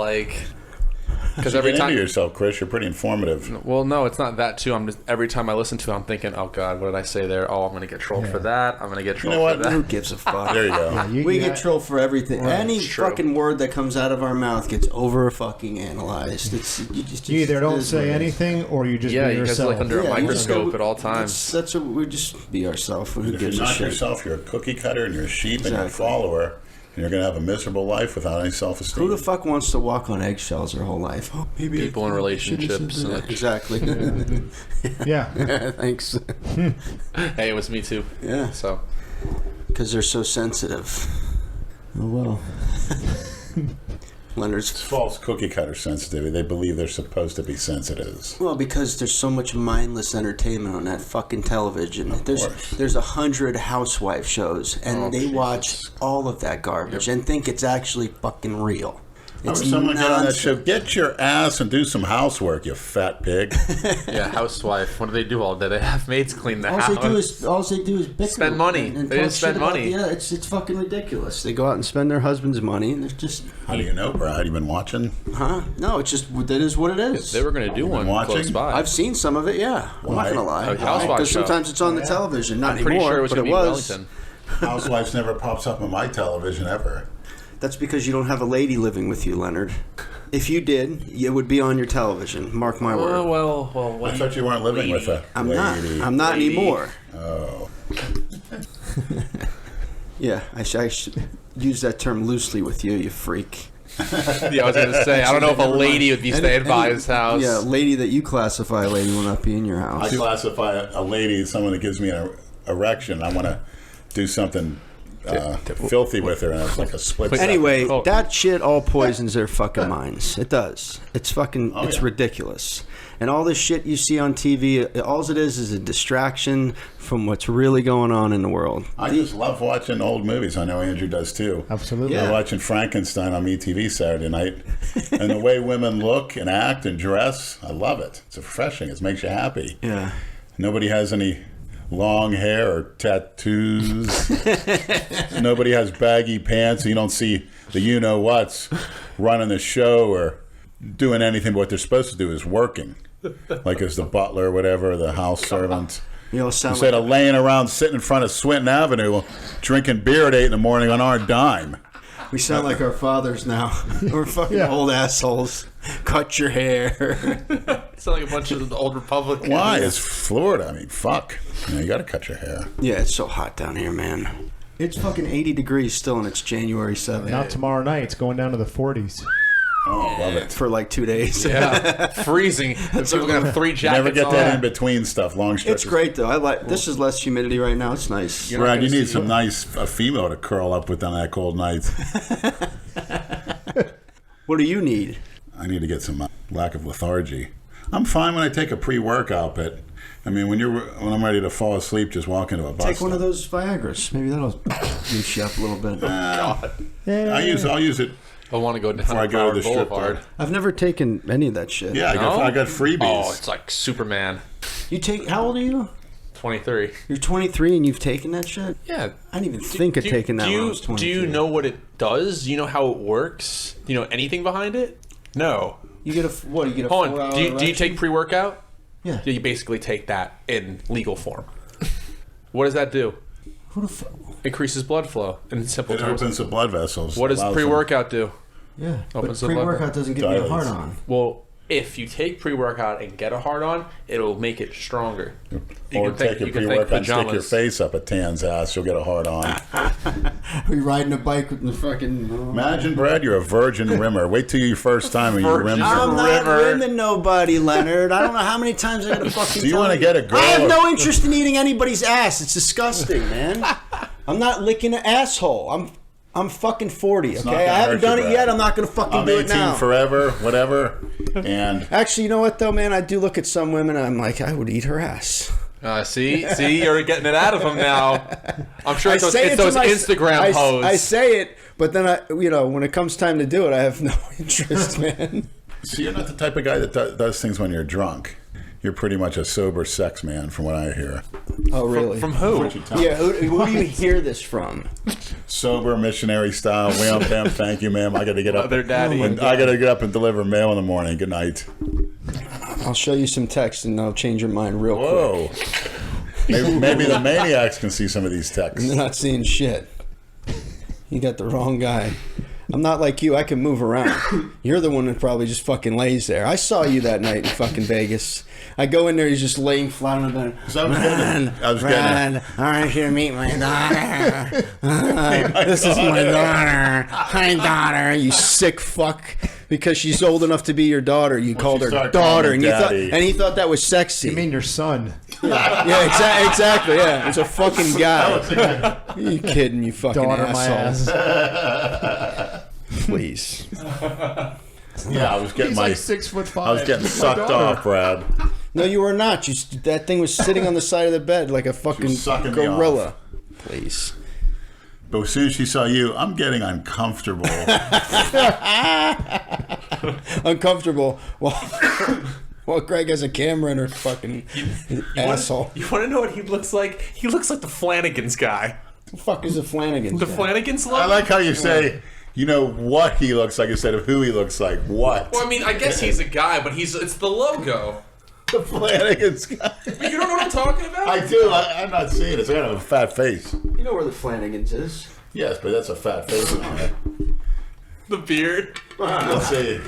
Speaker 7: because every
Speaker 4: Get
Speaker 7: time
Speaker 4: into yourself, Chris. You're pretty informative.
Speaker 7: Well, no, it's not that too. I'm just every time I listen to it, I'm thinking, oh God, what did I say there? Oh, I'm gonna get trolled for that. I'm gonna get trolled
Speaker 4: know what?
Speaker 7: for
Speaker 5: Who
Speaker 7: that.
Speaker 5: gives a fuck?
Speaker 4: There you go.
Speaker 5: We get trolled for everything. Any
Speaker 7: true.
Speaker 5: fucking word that comes out of our mouth gets over fucking analyzed.
Speaker 2: You either don't say anything or you just
Speaker 7: Yeah,
Speaker 2: be
Speaker 7: you guys
Speaker 2: yourself.
Speaker 7: are like under a
Speaker 5: Yeah, you
Speaker 7: microscope
Speaker 5: just-
Speaker 7: at all times.
Speaker 5: That's what we just be ourselves. Who
Speaker 4: If you're
Speaker 5: gives a
Speaker 4: not
Speaker 5: shit?
Speaker 4: yourself, you're a cookie cutter and you're a sheep and you're a
Speaker 5: Exactly.
Speaker 4: follower, and you're going to have a miserable life without any self-esteem.
Speaker 5: Who the fuck wants to walk on eggshells their whole life? Oh, maybe
Speaker 7: People in relationships. And
Speaker 5: Exactly.
Speaker 2: Yeah.
Speaker 5: Thanks.
Speaker 7: hey, it was me too.
Speaker 5: Yeah,
Speaker 7: So
Speaker 5: because they're so sensitive. Oh well.
Speaker 4: It's
Speaker 5: Leonard's.
Speaker 4: false cookie cutter sensitivity. They believe they're supposed to be sensitives.
Speaker 5: Well, because there's so much mindless entertainment on that fucking television.
Speaker 4: course.
Speaker 5: There's 100 housewife shows, and
Speaker 7: Oh,
Speaker 5: they
Speaker 7: Jesus.
Speaker 5: watch all of that garbage and think it's actually fucking real.
Speaker 4: How
Speaker 5: It's
Speaker 4: would someone get on that
Speaker 5: nonsense.
Speaker 4: show? Get your ass and do some housework, you fat pig.
Speaker 7: yeah, housewife. What do they do all day? They have maids clean the
Speaker 5: All
Speaker 7: house.
Speaker 5: they do is bicker
Speaker 7: Spend money.
Speaker 5: and
Speaker 7: They
Speaker 5: talk
Speaker 7: just spend
Speaker 5: shit about-
Speaker 7: money.
Speaker 5: Yeah, it's fucking ridiculous. They go out and spend their husband's money, and they're just,
Speaker 4: How do you know, Brad? You been watching?
Speaker 5: huh? No, it's just that is what it is.
Speaker 7: They were gonna do one
Speaker 4: watching?
Speaker 7: close by.
Speaker 5: I've seen some of it. Yeah, I'm not
Speaker 4: Why?
Speaker 5: gonna lie.
Speaker 7: A housewife
Speaker 5: Because
Speaker 7: show.
Speaker 5: sometimes it's on the television. Not
Speaker 7: I'm pretty
Speaker 5: anymore,
Speaker 7: sure it was
Speaker 5: but
Speaker 7: gonna
Speaker 5: it
Speaker 7: be
Speaker 5: was.
Speaker 7: Wellington.
Speaker 4: Housewives never pops up on my television ever.
Speaker 5: That's because you don't have a lady living with you, Leonard. If you did, it would be on your television. Mark my word.
Speaker 7: Well.
Speaker 4: I thought you weren't living with a
Speaker 5: I'm not.
Speaker 4: lady.
Speaker 5: I'm not
Speaker 7: Lady.
Speaker 5: anymore.
Speaker 4: Oh.
Speaker 5: Yeah, I should use that term loosely with you, you freak.
Speaker 7: Yeah, I was gonna say. I don't know if a lady would be staying by his house.
Speaker 5: Yeah, lady that you classify a lady will not be in your
Speaker 4: I
Speaker 5: house.
Speaker 4: classify a lady as someone that gives me an erection. I want to do something filthy with her, and it's like a split second.
Speaker 5: Anyway,
Speaker 7: Oh.
Speaker 5: that shit all poisons their fucking minds. It does. It's fucking.
Speaker 4: Oh,
Speaker 5: it's
Speaker 4: yeah.
Speaker 5: ridiculous. And all this shit you see on TV, all it is a distraction from what's really going on in the world.
Speaker 4: I just love watching old movies. I know Andrew does too.
Speaker 2: Absolutely.
Speaker 5: Yeah.
Speaker 4: We're watching Frankenstein on MeTV Saturday night, and the way women look and act and dress, I love it. It's refreshing. It makes you happy.
Speaker 5: Yeah.
Speaker 4: Nobody has any long hair or tattoos. Nobody has baggy pants. So you don't see the you-know-whats running the show or doing anything. What they're supposed to do is working, like as the butler or whatever, the house servant.
Speaker 5: You all sound
Speaker 4: Instead
Speaker 5: like
Speaker 4: of laying around sitting in front of Swinton Avenue drinking beer at 8 in the morning on our dime.
Speaker 5: we sound like our fathers now. We're fucking
Speaker 2: Yeah.
Speaker 5: old assholes. Cut your hair.
Speaker 7: It's like a bunch of the old Republicans.
Speaker 4: Why? It's Florida. I mean, fuck. You got to cut your hair.
Speaker 5: Yeah, it's so hot down here, man. It's fucking 80 degrees still, and it's January 7th.
Speaker 2: Not tomorrow night. It's going down to the 40s.
Speaker 4: Oh, love it.
Speaker 5: For like 2 days.
Speaker 7: Yeah, freezing. People gonna have 3 jackets
Speaker 4: Never get
Speaker 7: on.
Speaker 4: that in between stuff. Long stretches.
Speaker 5: It's great though. I like this is less humidity right now. It's nice.
Speaker 7: You're not
Speaker 4: Brad, you
Speaker 7: gonna
Speaker 4: need
Speaker 7: see-
Speaker 4: some nice female to curl up with on that cold night.
Speaker 5: What do you need?
Speaker 4: I need to get some lack of lethargy. I'm fine when I take a pre-workout, but I mean, when I'm ready to fall asleep, just walk into a bus
Speaker 5: Take one of
Speaker 4: stop.
Speaker 5: those Viagra's. Maybe that'll juice you up a little bit.
Speaker 4: I'll use it.
Speaker 7: I want to go down
Speaker 4: Before I go to
Speaker 7: Howard
Speaker 4: the strip
Speaker 7: Boulevard.
Speaker 4: club.
Speaker 5: I've never taken any of that shit.
Speaker 4: Yeah,
Speaker 7: No?
Speaker 4: I got freebies.
Speaker 7: Oh, it's like Superman.
Speaker 5: You take? How old are you?
Speaker 7: 23.
Speaker 5: You're 23 and you've taken that shit?
Speaker 7: Yeah.
Speaker 5: I didn't even think of taking that when I was 22.
Speaker 7: Do you know what it does? Do you know how it works? Do you know anything behind it? No.
Speaker 5: You get a what? You get a
Speaker 7: Hold
Speaker 5: 4
Speaker 7: on.
Speaker 5: hour
Speaker 7: Do you
Speaker 5: erection?
Speaker 7: take pre-workout?
Speaker 5: Yeah.
Speaker 7: You basically take that in legal form. What does that do?
Speaker 5: Who the fuck?
Speaker 7: Increases blood flow in simple
Speaker 4: It
Speaker 7: terms.
Speaker 4: opens the blood vessels.
Speaker 7: What does
Speaker 4: allows them-
Speaker 7: pre-workout do?
Speaker 5: Yeah.
Speaker 7: Opens
Speaker 5: But
Speaker 7: the blood
Speaker 5: pre-workout doesn't give you a
Speaker 4: Dilates.
Speaker 5: hard on.
Speaker 7: Well, if you take pre-workout and get a hard on, it'll make it stronger. You
Speaker 4: Or
Speaker 7: can think-
Speaker 4: take your
Speaker 7: you can think
Speaker 4: pre-workout and stick your
Speaker 7: pajamas.
Speaker 4: face up a Tan's ass. You'll get a hard on.
Speaker 5: Are you riding a bike with the fucking?
Speaker 4: Imagine, Brad, you're a virgin rimmer. Wait till your first time and you
Speaker 7: Virgin
Speaker 4: rim.
Speaker 5: I'm not
Speaker 7: River.
Speaker 5: rimming nobody, Leonard. I don't know how many times I gotta fucking.
Speaker 4: Do you
Speaker 5: tell
Speaker 4: wanna get a girl
Speaker 5: I have
Speaker 4: or-
Speaker 5: no interest in eating anybody's ass. It's disgusting, man. I'm not licking an asshole. I'm fucking 40.
Speaker 4: not
Speaker 5: Okay,
Speaker 4: gonna
Speaker 5: I haven't
Speaker 4: hurt you,
Speaker 5: done it
Speaker 4: Brad.
Speaker 5: yet. I'm not gonna fucking
Speaker 4: I'm
Speaker 5: do
Speaker 4: 18
Speaker 5: it now.
Speaker 4: forever, whatever. And
Speaker 5: Actually, you know what though, man? I do look at some women. And I'm like, I would eat her ass.
Speaker 7: See, you're getting it out of him now. I'm sure it's
Speaker 5: say
Speaker 7: those
Speaker 5: to my-
Speaker 7: Instagram posts.
Speaker 5: I say it, but then when it comes time to do it, I have no interest, man.
Speaker 4: So you're not the type of guy that does things when you're drunk. You're pretty much a sober sex man, from what I hear.
Speaker 5: Oh, really?
Speaker 7: From who?
Speaker 4: What you tell me.
Speaker 5: Yeah, who do you hear this from?
Speaker 4: Sober missionary style. Well, ma'am, thank you, ma'am. I got to get up.
Speaker 7: Other daddy.
Speaker 4: I got to get up and deliver mail in the morning. Good night.
Speaker 5: I'll show you some text and I'll change your mind real quick.
Speaker 4: Whoa. Maybe the maniacs can see some of these texts.
Speaker 5: They're not seeing shit. You got the wrong guy. I'm not like you. I can move around. You're the one that probably just fucking lays there. I saw you that night in fucking Vegas. I go in there, he's just laying flat on the bed.
Speaker 4: I was getting
Speaker 5: I want you to meet my daughter. This is my daughter. Hi, daughter. You sick fuck. Because she's old enough to be your daughter, you called her daughter, and he thought that was sexy.
Speaker 2: You mean your son?
Speaker 5: Yeah, exactly. Yeah, it's a fucking guy. You kidding? You fucking
Speaker 2: Daughter
Speaker 5: asshole.
Speaker 2: my ass.
Speaker 5: Please.
Speaker 4: Yeah, I was getting
Speaker 2: He's like 6'5".
Speaker 4: I was getting sucked off, Brad.
Speaker 5: No, you were not. That thing was sitting on the side of the bed like a fucking
Speaker 4: sucking me
Speaker 5: gorilla. Please.
Speaker 4: But as soon as she saw you, I'm getting uncomfortable.
Speaker 5: Uncomfortable. Well, Greg has a camera in her fucking asshole.
Speaker 7: You want to know what he looks like? He looks like the Flanagan's guy.
Speaker 5: The fuck is a Flanagan?
Speaker 7: The Flanagan's look?
Speaker 4: I like how you say, you know what he looks like instead of who he looks like. What?
Speaker 7: Well, I mean, I guess he's a guy, but it's the logo.
Speaker 4: The Flanagan's guy.
Speaker 7: You don't know what I'm talking about?
Speaker 4: I do. I'm not seeing it. It's got a fat face.
Speaker 5: You know where the Flanagans is.
Speaker 4: Yes, but that's a fat face on it.
Speaker 7: The beard.
Speaker 4: Let's see.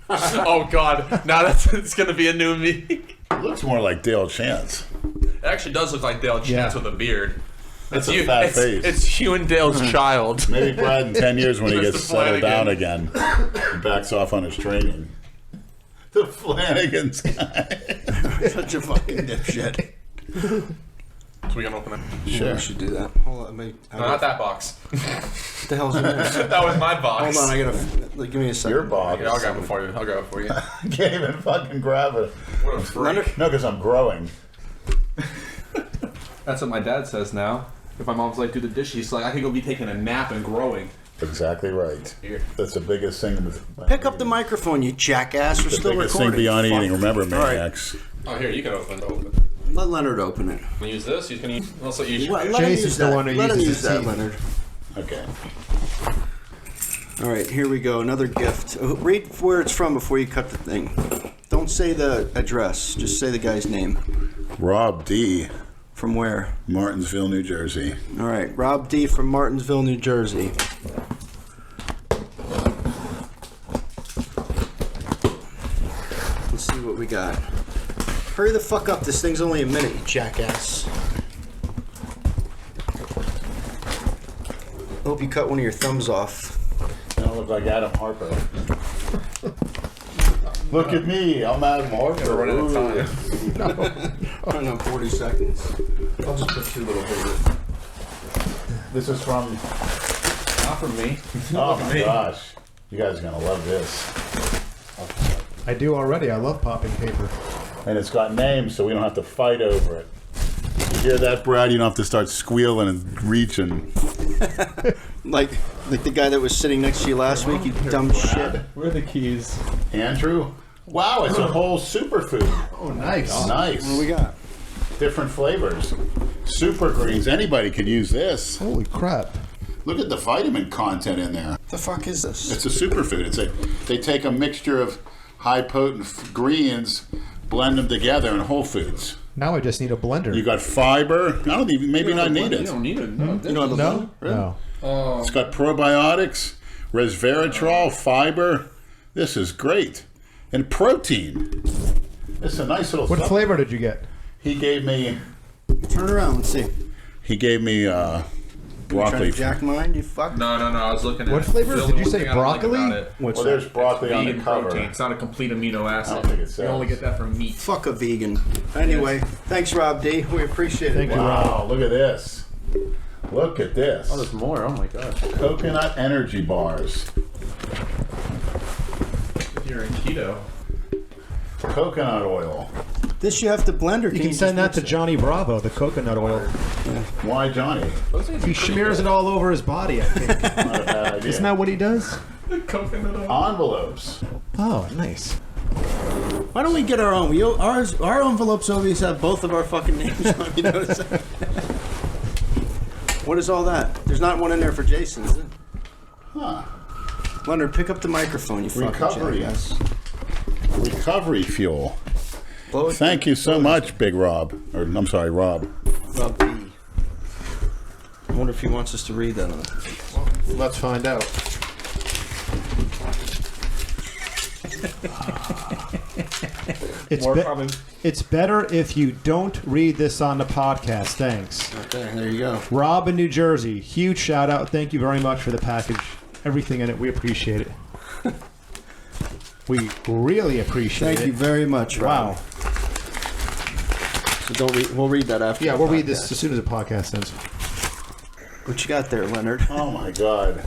Speaker 7: Oh God! Now it's gonna be a new me.
Speaker 4: It looks more like Dale Chance.
Speaker 7: It actually does look like Dale Chance with a beard.
Speaker 4: That's a fat face.
Speaker 7: It's Hugh and Dale's child.
Speaker 4: Maybe Brad in 10 years when he
Speaker 7: Mr.
Speaker 4: gets settled down
Speaker 7: Flanagan.
Speaker 4: again, he backs off on his training. The Flanagan's guy.
Speaker 5: Such a fucking dipshit.
Speaker 7: So we gonna open it?
Speaker 5: Sure. We should do that. Hold on.
Speaker 7: No, not that box.
Speaker 5: What the hell's in there?
Speaker 7: That was my box.
Speaker 5: Hold on. I gotta. Give me a second.
Speaker 4: Your box.
Speaker 7: Okay, I'll grab it for you. I'll grab it for you.
Speaker 4: I can't even fucking grab it.
Speaker 7: What a freak.
Speaker 4: No, because I'm growing.
Speaker 7: That's what my dad says now. If my mom's like, do the dishes, he's like, I could go be taking a nap and growing.
Speaker 4: Exactly right.
Speaker 7: Here.
Speaker 4: That's the biggest thing.
Speaker 5: Pick up the microphone, you jackass. We're
Speaker 4: The
Speaker 5: still
Speaker 4: biggest
Speaker 5: recording.
Speaker 4: thing beyond
Speaker 5: Fuck.
Speaker 4: eating. Remember,
Speaker 5: All right.
Speaker 4: maniacs.
Speaker 7: Oh, here, you can open it.
Speaker 5: Let Leonard open it.
Speaker 7: Can you use this? He's gonna use. Also, use
Speaker 5: Let him
Speaker 2: Jason's
Speaker 5: use
Speaker 2: the
Speaker 5: that.
Speaker 2: one who
Speaker 5: Let him
Speaker 2: uses
Speaker 5: use
Speaker 2: his
Speaker 5: that,
Speaker 2: teeth.
Speaker 5: Leonard.
Speaker 4: Okay.
Speaker 5: All right, here we go. Another gift. Read where it's from before you cut the thing. Don't say the address. Just say the guy's name.
Speaker 4: Rob D.
Speaker 5: From where?
Speaker 4: Martinsville, New Jersey.
Speaker 5: All right, Rob D. from Martinsville, New Jersey. Let's see what we got. Hurry the fuck up. This thing's only a minute, you jackass. I hope you cut one of your thumbs off.
Speaker 4: I don't look like Adam Harper. Look at me. I'm Adam Harper.
Speaker 7: We're running out of time.
Speaker 5: Hang on 40 seconds. I'll just put two little bigger.
Speaker 4: This is from...
Speaker 7: Not from me.
Speaker 4: Oh my gosh. You guys are going to love this.
Speaker 2: I do already. I love popping paper.
Speaker 4: And it's got names, so we don't have to fight over it. You hear that, Brad? You don't have to start squealing and reaching.
Speaker 5: Like the guy that was sitting next to you last week, you dumb shit.
Speaker 7: Where are the keys?
Speaker 4: Andrew? Wow, it's a whole superfood.
Speaker 2: Oh, nice.
Speaker 4: Nice.
Speaker 5: What do we got?
Speaker 4: Different flavors. Super greens. Anybody could use this.
Speaker 2: Holy crap.
Speaker 4: Look at the vitamin content in there.
Speaker 5: The fuck is this?
Speaker 4: It's a superfood. They take a mixture of high potent greens, blend them together in Whole Foods.
Speaker 2: Now I just need a blender.
Speaker 4: You got fiber. I don't even maybe not need
Speaker 7: You
Speaker 4: it.
Speaker 7: don't need it. No.
Speaker 5: You don't have a
Speaker 2: No?
Speaker 5: blender?
Speaker 2: No.
Speaker 4: It's got probiotics, resveratrol, fiber. This is great. And protein. It's a nice little
Speaker 2: What
Speaker 4: stuff.
Speaker 2: flavor did you get?
Speaker 4: He gave me
Speaker 5: Turn around, let's see.
Speaker 4: broccoli.
Speaker 5: You trying to jack mine, you fuck?
Speaker 7: No. I was looking at
Speaker 2: What flavor?
Speaker 7: the
Speaker 2: Did you
Speaker 7: one
Speaker 2: say
Speaker 7: thing I don't like
Speaker 2: broccoli?
Speaker 7: about it.
Speaker 5: What's
Speaker 4: Well, there's broccoli on the
Speaker 7: Vegan
Speaker 4: cover.
Speaker 7: protein. It's not a complete amino acid.
Speaker 4: I don't think it says.
Speaker 7: You only get that from meat.
Speaker 5: Fuck a vegan. Anyway, thanks, Rob D. We appreciate it.
Speaker 2: Thank you,
Speaker 4: Wow, look at this. Look at this.
Speaker 7: Oh, there's more. Oh my gosh.
Speaker 4: Coconut energy bars.
Speaker 7: If you're in keto.
Speaker 4: Coconut oil.
Speaker 5: This you have to blend, or
Speaker 6: You can send that to Johnny Bravo, the coconut oil.
Speaker 4: Why, Johnny?
Speaker 6: He smears it all over his body, I think.
Speaker 4: Not a bad idea.
Speaker 6: Isn't that what he does?
Speaker 7: Coconut oil.
Speaker 4: Envelopes.
Speaker 6: Oh, nice.
Speaker 5: Why don't we get our own? Our envelopes always have both of our fucking names on. You notice that? What is all that? There's not one in there for Jason, is it?
Speaker 4: Huh.
Speaker 5: Leonard, pick up the microphone. You fucking jackass.
Speaker 4: Recovery fuel.
Speaker 5: Blow it.
Speaker 4: Thank you so much, Big Rob. Or I'm sorry, Rob.
Speaker 5: Rob B. I wonder if he wants us to read that on it.
Speaker 6: Let's find out. It's better if you don't read this on the podcast. Thanks.
Speaker 5: Okay, there you go.
Speaker 6: Rob in New Jersey. Huge shout out. Thank you very much for the package. Everything in it. We appreciate it. We really appreciate it.
Speaker 5: Thank you very much, Rob.
Speaker 6: Wow.
Speaker 5: So don't read. We'll read that after.
Speaker 6: Yeah,
Speaker 5: the
Speaker 6: we'll read
Speaker 5: podcast.
Speaker 6: this as soon as the podcast ends.
Speaker 5: What you got there, Leonard?
Speaker 4: Oh my God.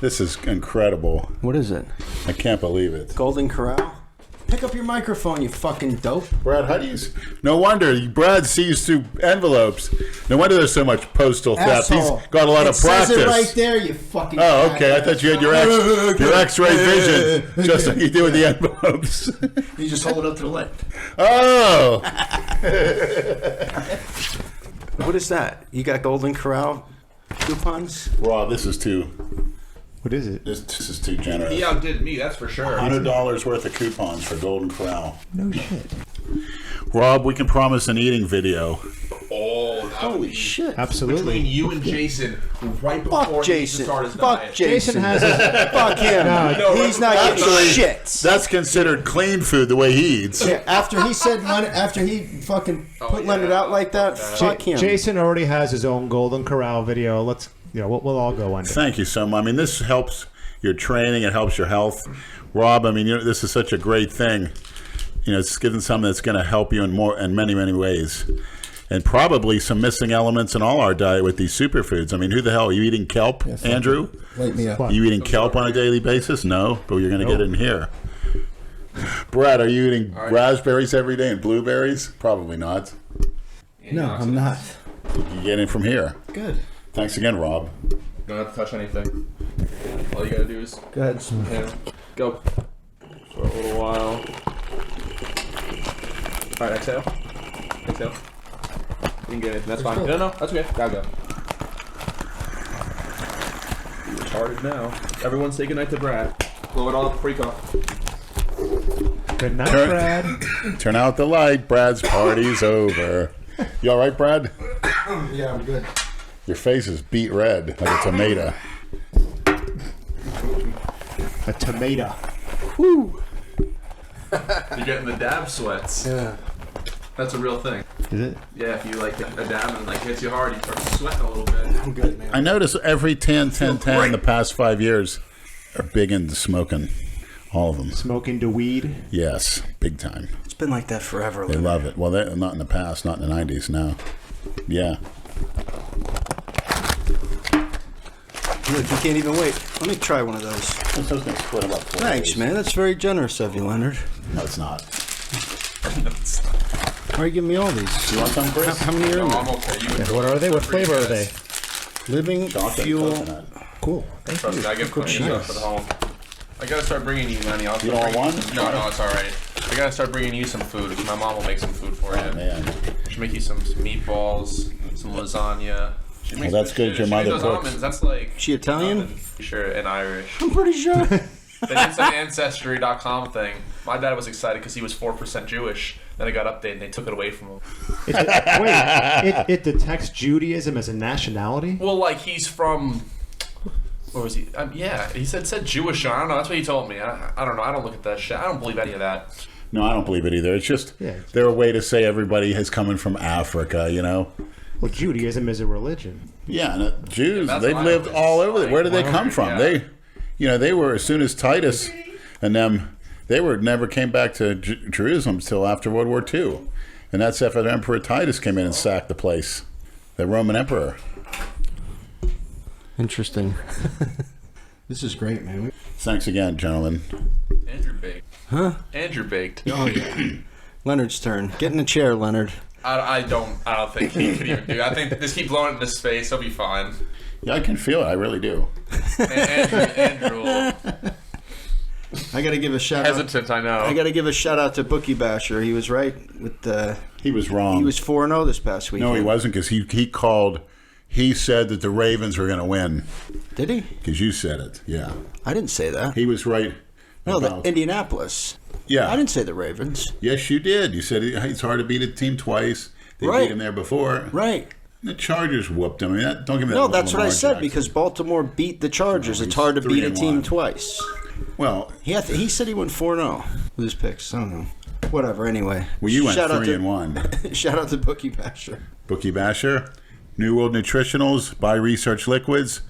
Speaker 4: This is incredible.
Speaker 5: What is it?
Speaker 4: I can't believe it.
Speaker 5: Golden Corral? Pick up your microphone, you fucking dope.
Speaker 4: Brad, how do you... No wonder. Brad sees through envelopes. No wonder there's so much postal theft.
Speaker 5: Asshole.
Speaker 4: He's got a lot of practice.
Speaker 5: It says it right there, you fucking...
Speaker 4: Oh, okay. I thought you had your X-ray vision, just like you do with the envelopes.
Speaker 5: You just hold it up to the light.
Speaker 4: Oh!
Speaker 5: What is that? You got Golden Corral coupons?
Speaker 4: Rob, this is too...
Speaker 6: What is it?
Speaker 4: This is too generous.
Speaker 7: He outdid me, that's for sure.
Speaker 4: $100 worth of coupons for Golden Corral.
Speaker 6: No shit.
Speaker 4: Rob, we can promise an eating video.
Speaker 7: Oh,
Speaker 5: Holy shit.
Speaker 6: Absolutely.
Speaker 7: Between you and Jason, right before
Speaker 5: Fuck Jason.
Speaker 7: he started his
Speaker 5: Fuck
Speaker 7: diet.
Speaker 5: Jason.
Speaker 6: Jason has his...
Speaker 5: Fuck him.
Speaker 6: No,
Speaker 5: He's not getting shit.
Speaker 4: That's considered clean food the way he eats.
Speaker 5: Yeah, after he fucking put Leonard out like that, fuck him.
Speaker 6: Jason already has his own Golden Corral video. Let's, we'll all go under.
Speaker 4: Thank you so much. I mean, this helps your training. It helps your health. Rob, I mean, this is such a great thing. It's giving something that's going to help you in many, many ways. And probably some missing elements in all our diet with these superfoods. I mean, who the hell? Are you eating kelp, Andrew?
Speaker 5: Wake me up.
Speaker 4: Are you eating kelp on a daily basis? No, but you're going to get it in here. Brad, are you eating raspberries every day and blueberries? Probably not.
Speaker 5: No, I'm not.
Speaker 4: You get it from here.
Speaker 5: Good.
Speaker 4: Thanks again, Rob.
Speaker 7: You don't have to touch anything. All you gotta do is
Speaker 5: Go ahead.
Speaker 7: go for a little while. All right, exhale. Exhale. You can get anything. That's fine. No, that's okay. Gotta go. You're retarded now. Everyone say goodnight to Brad. Blow it all up before you go.
Speaker 6: Good night, Brad.
Speaker 4: Turn out the light. Brad's party's over. You all right, Brad?
Speaker 5: Yeah, I'm good.
Speaker 4: Your face is beet red like a tomato.
Speaker 6: A tomato.
Speaker 7: Woo! You're getting the dab sweats.
Speaker 5: Yeah.
Speaker 7: That's a real thing.
Speaker 6: Is it?
Speaker 7: Yeah, if you like a dab and hits you hard, you start sweating a little bit.
Speaker 5: I'm good, man.
Speaker 4: I notice every 10 in the past 5 years are big into smoking. All of them.
Speaker 6: Smoking the weed.
Speaker 4: Yes, big time.
Speaker 5: It's been like that forever.
Speaker 4: They love it. Well, they're not in the past, not in the 90s now. Yeah.
Speaker 5: Look, you can't even wait. Let me try one of those.
Speaker 4: I'm supposed to split them up.
Speaker 5: Thanks, man. That's very generous of you, Leonard.
Speaker 4: No, it's not.
Speaker 5: Why are you giving me all these?
Speaker 4: You want some, Chris?
Speaker 5: How many are in
Speaker 7: No,
Speaker 5: there?
Speaker 7: I'm okay.
Speaker 6: What are they? What flavor are they?
Speaker 5: Living
Speaker 4: Chocolate
Speaker 5: Fuel.
Speaker 4: coconut.
Speaker 6: Cool.
Speaker 7: Trust me, I get plenty of stuff at home. I gotta start bringing you, Lenny.
Speaker 4: You don't want one?
Speaker 7: No, it's alright. I gotta start bringing you some food. My mom will make some food for you.
Speaker 4: Oh, man.
Speaker 7: She'll make you some meatballs, some lasagna. She makes
Speaker 4: that's good. Your mother
Speaker 7: those
Speaker 4: cooks.
Speaker 7: almonds. That's like
Speaker 5: She Italian?
Speaker 7: nothing. Sure, and Irish.
Speaker 5: I'm pretty sure.
Speaker 7: They did some Ancestry.com thing. My dad was excited because he was 4% Jewish. Then it got updated and they took it away from him.
Speaker 6: It detects Judaism as a nationality?
Speaker 7: Well, like he's from. Where was he? Yeah, he said Jewish. I don't know. That's what he told me. I don't know. I don't look at that shit. I don't believe any of that.
Speaker 4: No, I don't believe it either. It's just they're a way to say everybody is coming from Africa,
Speaker 6: Well, Judaism is a religion.
Speaker 4: Yeah, and Jews,
Speaker 7: that's
Speaker 4: they've
Speaker 7: what I
Speaker 4: lived
Speaker 7: was
Speaker 4: all over.
Speaker 7: like,
Speaker 4: Where did they come from?
Speaker 7: yeah.
Speaker 4: They were, as soon as Titus and them, they never came back to Jerusalem until after World War II. And that's after Emperor Titus came in and sacked the place, the Roman emperor.
Speaker 5: Interesting. This is great, man.
Speaker 4: Thanks again, gentlemen.
Speaker 7: Andrew baked.
Speaker 5: Huh?
Speaker 7: Andrew baked.
Speaker 5: Oh, yeah. Leonard's turn. Get in the chair, Leonard.
Speaker 7: I don't think he could even do it. I think just keep blowing it into space. He'll be fine.
Speaker 4: Yeah, I can feel it. I really do.
Speaker 7: Andrew will.
Speaker 5: I got to give a shout out.
Speaker 7: Hesitant, I know.
Speaker 5: I got to give a shout out to Bookie Basher. He was right with the.
Speaker 4: He was wrong.
Speaker 5: He was 4-0 this past week.
Speaker 4: No, he wasn't, because he called. He said that the Ravens were going to win.
Speaker 5: Did he?
Speaker 4: Because you said it. Yeah.
Speaker 5: I didn't say that.
Speaker 4: He was right.
Speaker 5: No, the Indianapolis.
Speaker 4: Yeah.
Speaker 5: I didn't say the Ravens.
Speaker 4: Yes, you did. You said it's hard to beat a team twice. They
Speaker 5: Right.
Speaker 4: beat him there before.
Speaker 5: Right.
Speaker 4: The Chargers whooped them. I mean, don't give me that.
Speaker 5: No, that's what I
Speaker 4: Lamar
Speaker 5: said,
Speaker 4: Jackson.
Speaker 5: because Baltimore beat the Chargers.
Speaker 4: No,
Speaker 5: It's
Speaker 4: he's
Speaker 5: hard to beat a
Speaker 4: 3-1.
Speaker 5: team twice.
Speaker 4: Well,
Speaker 5: He said he went 4-0 with his picks. I don't know. Whatever, anyway.
Speaker 4: well, you went
Speaker 5: Shout out to-
Speaker 4: 3-1.
Speaker 5: Shout out to Bookie Basher.
Speaker 4: Bookie Basher, New World Nutritionals, Buy Research Liquids,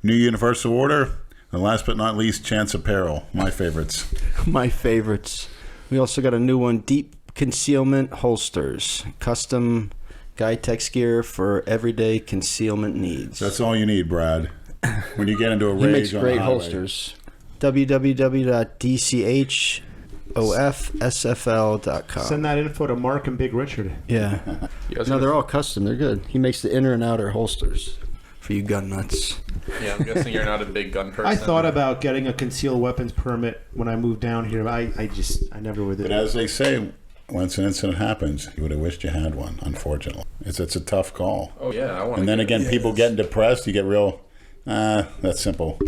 Speaker 4: New Universal Order, and last but not least, Chance Apparel. My favorites.
Speaker 5: My favorites. We also got a new one, Deep Concealment Holsters. Custom Guy-Tex gear for everyday concealment needs.
Speaker 4: That's all you need, Brad. When you get into a
Speaker 5: He
Speaker 4: rage
Speaker 5: makes
Speaker 4: on
Speaker 5: great
Speaker 4: the highway.
Speaker 5: holsters. www.dchofsfl.com.
Speaker 6: Send that info to Mark and Big Richard.
Speaker 5: Yeah.
Speaker 7: You guys
Speaker 5: No,
Speaker 7: gonna-
Speaker 5: they're all custom. They're good. He makes the inner and outer holsters for you gun nuts.
Speaker 7: Yeah, I'm guessing you're not a big gun person.
Speaker 6: I thought about getting a concealed weapons permit when I moved down here. I never would.
Speaker 4: But as they say, once an incident happens, you would have wished you had one, unfortunately. It's a tough call.
Speaker 7: Oh, yeah, I want
Speaker 4: And then again, people getting depressed, you get real, that's simple.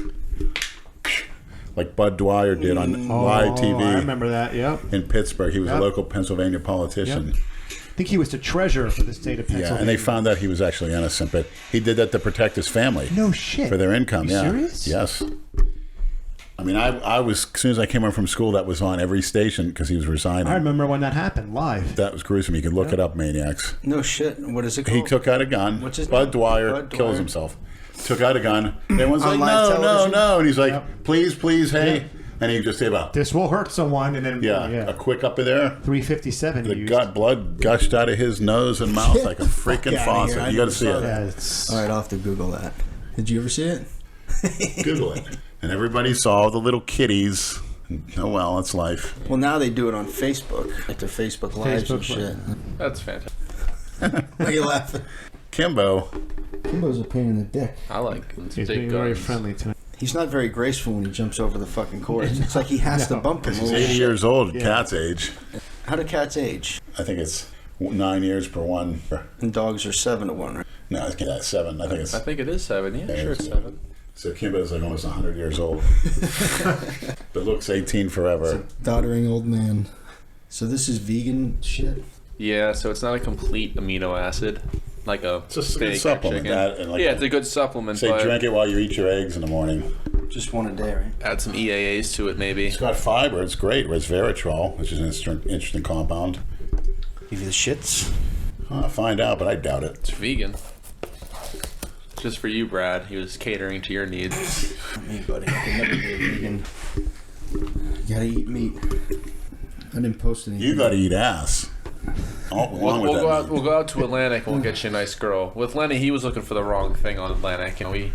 Speaker 4: Like Bud Dwyer did on live TV.
Speaker 6: I remember that. Yep.
Speaker 4: In Pittsburgh. He was a
Speaker 6: Yep.
Speaker 4: local Pennsylvania politician.
Speaker 6: Yep. I think he was the treasurer for the state of Pennsylvania.
Speaker 4: Yeah, and they found out he was actually innocent, but he did that to protect his family.
Speaker 6: No shit.
Speaker 4: For their income,
Speaker 6: You
Speaker 4: yeah.
Speaker 6: serious?
Speaker 4: Yes. I mean, I was, as soon as I came home from school, that was on every station because he was resigning.
Speaker 6: I remember when that happened live.
Speaker 4: That was gruesome. You can look it up, Maniacs.
Speaker 5: No shit. What is it called?
Speaker 4: He took out a gun.
Speaker 5: What's his
Speaker 4: Bud
Speaker 5: name?
Speaker 4: Dwyer
Speaker 5: Bud
Speaker 4: kills
Speaker 5: Dwyer.
Speaker 4: himself. Took out a gun. Everyone's
Speaker 5: On
Speaker 4: like,
Speaker 5: live
Speaker 4: no,
Speaker 5: television?
Speaker 4: no. And he's like,
Speaker 6: Yep.
Speaker 4: please, hey.
Speaker 6: Yep.
Speaker 4: And he just gave up.
Speaker 6: This will hurt someone, and then
Speaker 4: A quick up in there.
Speaker 6: 357.
Speaker 4: The
Speaker 6: he used.
Speaker 4: blood gushed out of his nose and mouth like a freaking
Speaker 5: outta
Speaker 4: faucet.
Speaker 5: here. I
Speaker 4: You got to
Speaker 5: never
Speaker 4: see
Speaker 5: saw
Speaker 4: it.
Speaker 6: Yeah, it's,
Speaker 5: All right, I'll have to Google that. Did you ever see it?
Speaker 4: Google it. And everybody saw the little kitties. Oh, well, it's life.
Speaker 5: Well, now they do it on Facebook, like their Facebook Lives and
Speaker 6: Facebook
Speaker 5: shit.
Speaker 7: That's fantastic.
Speaker 5: Why are you laughing?
Speaker 4: Kimbo.
Speaker 5: Kimbo's a pain in the dick.
Speaker 7: I like guns.
Speaker 6: he's
Speaker 7: Big
Speaker 6: being very
Speaker 7: guns.
Speaker 6: friendly tonight.
Speaker 5: He's not very graceful when he jumps over the fucking cords. It's like he has to bump him.
Speaker 4: He's
Speaker 5: a
Speaker 4: 80
Speaker 5: little.
Speaker 4: years old,
Speaker 6: Yeah.
Speaker 4: cat's age.
Speaker 5: How do cats age?
Speaker 4: I think it's 9 years per one.
Speaker 5: And dogs are 7 to 1, right?
Speaker 4: No, it's 7. I think it's.
Speaker 7: I think it is 7. Yeah,
Speaker 4: Yeah,
Speaker 7: sure it's
Speaker 4: it's-
Speaker 7: 7.
Speaker 4: So Kimbo's like almost 100 years old. But looks 18 forever.
Speaker 5: Doddering old man. So this is vegan shit?
Speaker 7: Yeah, so it's not a complete amino acid like a
Speaker 4: It's just a
Speaker 7: steak
Speaker 4: good
Speaker 7: or
Speaker 4: supplement.
Speaker 7: chicken.
Speaker 4: That and like
Speaker 7: Yeah, it's a good supplement,
Speaker 4: say
Speaker 7: but
Speaker 4: drink it while you eat your eggs in the morning.
Speaker 5: Just one a day, right?
Speaker 7: add some EAAs to it maybe.
Speaker 4: It's got fiber. It's great. Resveratrol, which is an interesting compound.
Speaker 5: Give you the shits?
Speaker 4: I'll find out, but I doubt it.
Speaker 7: It's vegan. Just for you, Brad. He was catering to your needs.
Speaker 5: Not me, buddy. I can never be a vegan. You gotta eat meat. I didn't post anything.
Speaker 4: You got to eat ass. All along with that.
Speaker 7: We'll go out to Atlantic and we'll get you a nice girl. With Lenny, he was looking for the wrong thing on Atlantic, and we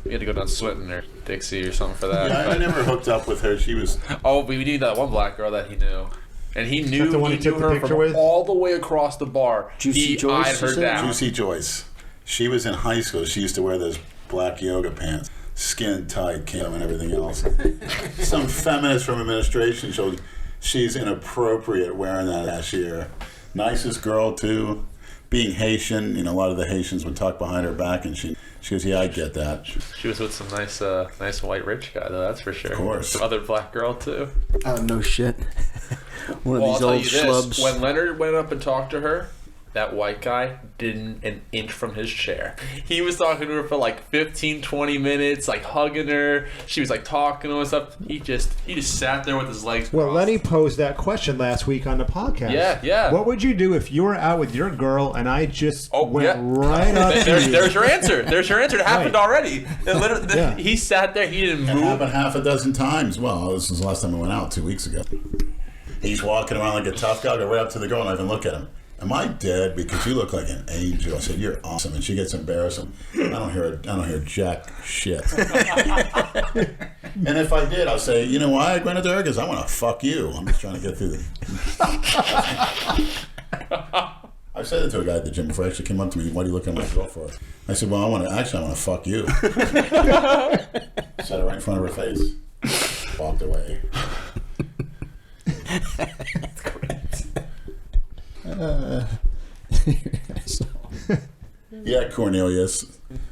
Speaker 7: had to go down Swinton or Dixie or something for that.
Speaker 4: Yeah, I
Speaker 7: but-
Speaker 4: never hooked up with her. She was.
Speaker 7: Oh, we knew that one black girl that he knew. And he knew,
Speaker 6: the one he took the
Speaker 7: her
Speaker 6: picture
Speaker 7: from
Speaker 6: with?
Speaker 7: all the way across the bar.
Speaker 5: Juicy
Speaker 7: he
Speaker 5: Joyce,
Speaker 7: eyed her
Speaker 5: you said?
Speaker 7: down.
Speaker 4: Juicy Joyce. She was in high school. She used to wear those black yoga pants, skin tight, camo, and everything else. Some feminist from administration showed she's inappropriate wearing that last year. Nicest girl too. Being Haitian, a lot of the Haitians would talk behind her back, and she goes, "Yeah, I get that."
Speaker 7: She was with some nice white rich guy, though, that's for sure.
Speaker 4: Of course.
Speaker 7: Some other black girl, too.
Speaker 5: Oh, no shit. One of
Speaker 7: Well, I'll
Speaker 5: these
Speaker 7: tell
Speaker 5: old
Speaker 7: you this.
Speaker 5: schlubs.
Speaker 7: When Leonard went up and talked to her, that white guy didn't an inch from his chair. He was talking to her for like 15, 20 minutes, like hugging her. She was like talking to him and stuff. He just sat there with his legs
Speaker 6: Well,
Speaker 7: crossed.
Speaker 6: Lenny posed that question last week on the podcast.
Speaker 7: Yeah.
Speaker 6: What would you do if you were out with your girl and I just went
Speaker 7: yeah.
Speaker 6: right up to you?
Speaker 7: There's your answer. There's your answer. It happened
Speaker 6: Right.
Speaker 7: already. It literally,
Speaker 6: Yeah.
Speaker 7: He sat there. He didn't
Speaker 4: It
Speaker 7: move.
Speaker 4: happened half a dozen times. Well, this was the last time I went out 2 weeks ago. He's walking around like a tough guy. I go right up to the girl and I even look at him. Am I dead? Because you look like an angel. I said, "You're awesome," and she gets embarrassed. I don't hear jack shit. And if I did, I'll say, "You know why I went into her? Because I want to fuck you. I'm just trying to get through the." I said it to a guy at the gym before. He actually came up to me. "What are you looking at my girl for?" I said, "Well, I want to fuck you." Said it right in front of her face. Walked away.
Speaker 3: That's great.
Speaker 4: Yeah, Cornelius.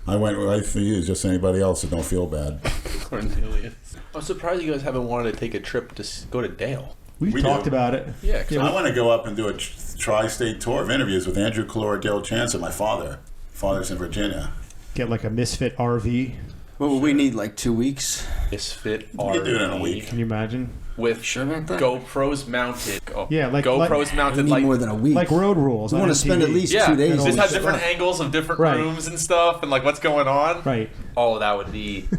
Speaker 4: I went right for you, just anybody else that don't feel bad.
Speaker 7: Cornelius. I'm surprised you guys haven't wanted to take a trip to go to Dale.
Speaker 6: We
Speaker 4: We
Speaker 6: talked
Speaker 4: do.
Speaker 6: about it.
Speaker 7: Yeah, 'cause
Speaker 4: I want to go up and do a tri-state tour of interviews with Andrew Calora, Dale Chance, and my father. Father's in Virginia.
Speaker 6: Get like a Misfit RV.
Speaker 5: What would we need, like 2 weeks?
Speaker 7: Misfit
Speaker 4: We could do it in a week.
Speaker 6: Can you imagine?
Speaker 7: with
Speaker 5: Sure about that?
Speaker 7: GoPros mounted.
Speaker 6: Yeah, like
Speaker 7: GoPros
Speaker 5: We
Speaker 7: mounted
Speaker 5: need
Speaker 7: like
Speaker 5: more than a week.
Speaker 6: like road rules.
Speaker 5: We
Speaker 6: on
Speaker 5: want to spend at
Speaker 6: MTV.
Speaker 5: least
Speaker 7: yeah,
Speaker 5: 2 days.
Speaker 7: just
Speaker 5: on
Speaker 7: have
Speaker 5: the
Speaker 7: different
Speaker 5: spot.
Speaker 7: angles of different
Speaker 6: Right.
Speaker 7: rooms and stuff, and like what's going on.
Speaker 6: Right.
Speaker 7: Oh, that would be.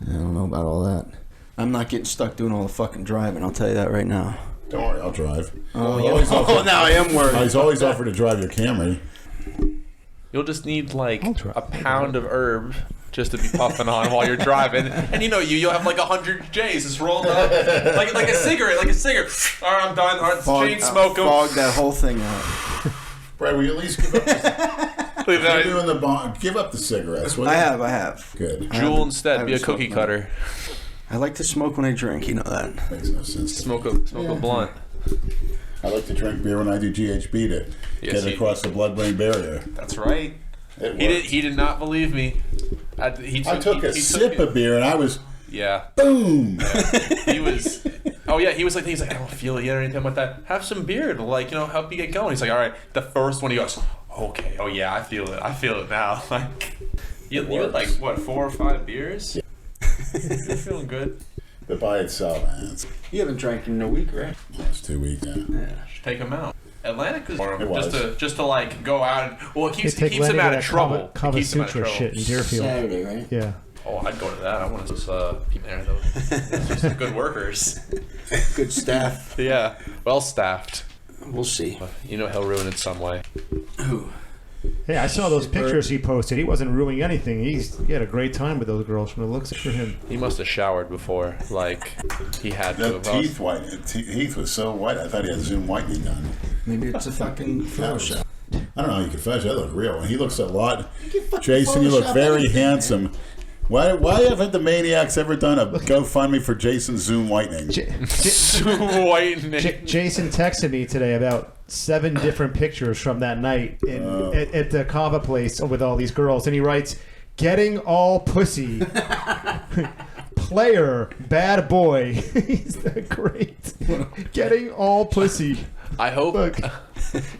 Speaker 5: I don't know about all that. I'm not getting stuck doing all the fucking driving. I'll tell you that right now.
Speaker 4: Don't worry, I'll drive.
Speaker 5: Oh, now I am worried.
Speaker 4: He's always offered to drive your Camry.
Speaker 7: You'll just need like
Speaker 6: I'll try.
Speaker 7: a pound of herb just to be puffing on while you're driving, and you'll have like 100 J's just rolled up, like a cigarette, All right, I'm done. All right, chain smoke 'em.
Speaker 5: Fog that whole thing out.
Speaker 4: Brad, will you at least give up the,
Speaker 7: Leave that-
Speaker 4: you're doing the bond, give up the cigarettes, will you?
Speaker 5: I have.
Speaker 4: Good.
Speaker 7: Jewel
Speaker 5: I
Speaker 7: instead, be a
Speaker 5: haven't
Speaker 7: cookie
Speaker 5: smoked
Speaker 7: cutter.
Speaker 5: I like to smoke when I drink. You know that.
Speaker 4: Makes no sense to me.
Speaker 7: Smoke a blunt.
Speaker 4: I like to drink beer when I do GHB to
Speaker 7: Yes,
Speaker 4: get
Speaker 7: you-
Speaker 4: across the blood-brain barrier.
Speaker 7: That's right.
Speaker 4: It
Speaker 7: He
Speaker 4: works.
Speaker 7: did not believe me.
Speaker 4: I took a sip
Speaker 7: it.
Speaker 4: of beer and I was
Speaker 7: Yeah.
Speaker 4: boom.
Speaker 7: He was. Oh yeah, he was like, I don't feel it yet or anything like that. Have some beer to help you get going. He's like, all right. The first one, he goes, okay. Oh yeah, I feel it. I feel it now. Like, you had like what, 4 or 5 beers? You're feeling good.
Speaker 4: But by itself, man, it's
Speaker 5: You haven't drank in a week, right?
Speaker 4: almost 2 weeks now.
Speaker 7: Should take him out. Atlantic is
Speaker 4: It was.
Speaker 7: just to like go out and it
Speaker 6: They
Speaker 7: keeps
Speaker 6: take
Speaker 7: him
Speaker 6: Lenny
Speaker 7: out
Speaker 6: to
Speaker 7: of
Speaker 6: that
Speaker 7: trouble.
Speaker 6: Kava
Speaker 7: It keeps him out of
Speaker 6: Sutra
Speaker 7: trouble.
Speaker 6: shit in Deerfield.
Speaker 5: Saturday, right?
Speaker 6: Yeah.
Speaker 7: Oh, I'd go to that. I want to just be there though. It's just good workers.
Speaker 5: Good staff.
Speaker 7: Yeah, well staffed.
Speaker 5: We'll see.
Speaker 7: He'll ruin it some way.
Speaker 5: Who?
Speaker 6: Hey, I saw those pictures he posted. He wasn't ruining anything. He had a great time with those girls from the looks for him.
Speaker 7: He must have showered before. Like he had to.
Speaker 4: The
Speaker 7: have.
Speaker 4: teeth white. Teeth was so white. I thought he had Zoom whitening done.
Speaker 5: Maybe it's a fucking Photoshop.
Speaker 4: I don't know how you can Photoshop. That look real. And he looks a lot. Jason, you look very handsome. Why haven't the Maniacs ever done a GoFundMe for Jason's Zoom whitening?
Speaker 7: Whitening.
Speaker 6: Jason texted me today about 7 different pictures from that night at the Kava place with all these girls, and he writes, "Getting all pussy, player, bad boy." He's that great. Getting all pussy.
Speaker 7: I hope.
Speaker 6: Look,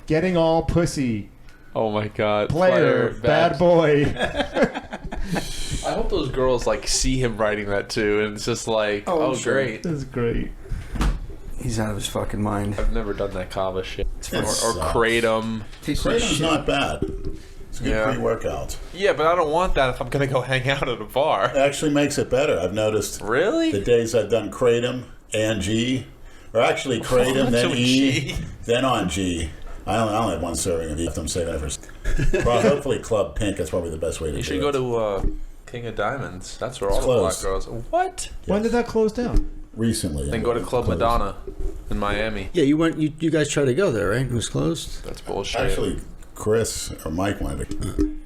Speaker 6: getting all pussy,
Speaker 7: Oh my God.
Speaker 6: player, bad boy.
Speaker 7: I hope those girls like see him writing that too, and it's just like, oh
Speaker 5: sure.
Speaker 7: great.
Speaker 6: That's great.
Speaker 5: He's out of his fucking mind.
Speaker 7: I've never done that kava shit. Or
Speaker 4: sucks.
Speaker 7: kratom.
Speaker 4: Kratom's not bad. It's a good
Speaker 7: Yeah.
Speaker 4: pre-workout.
Speaker 7: Yeah, but I don't want that if I'm gonna go hang out at a bar.
Speaker 4: It actually makes it better. I've noticed
Speaker 7: Really?
Speaker 4: the days I've done Kratom and G, or actually Kratom, then
Speaker 7: Doing
Speaker 4: E,
Speaker 7: G.
Speaker 4: then on G. I only have one serving of E. I'm saving it for. Well, hopefully Club Pink. That's probably the best way to do it.
Speaker 7: You should go to King of Diamonds. That's where all
Speaker 4: It's
Speaker 7: the black
Speaker 4: closed.
Speaker 7: girls. What?
Speaker 6: When did that close down?
Speaker 4: Recently.
Speaker 7: Then go to Club
Speaker 4: Closed.
Speaker 7: Madonna in Miami.
Speaker 5: Yeah, you went. You guys tried to go there, right? It was closed.
Speaker 7: That's bullshit.
Speaker 4: Actually, Chris or Mike wanted to.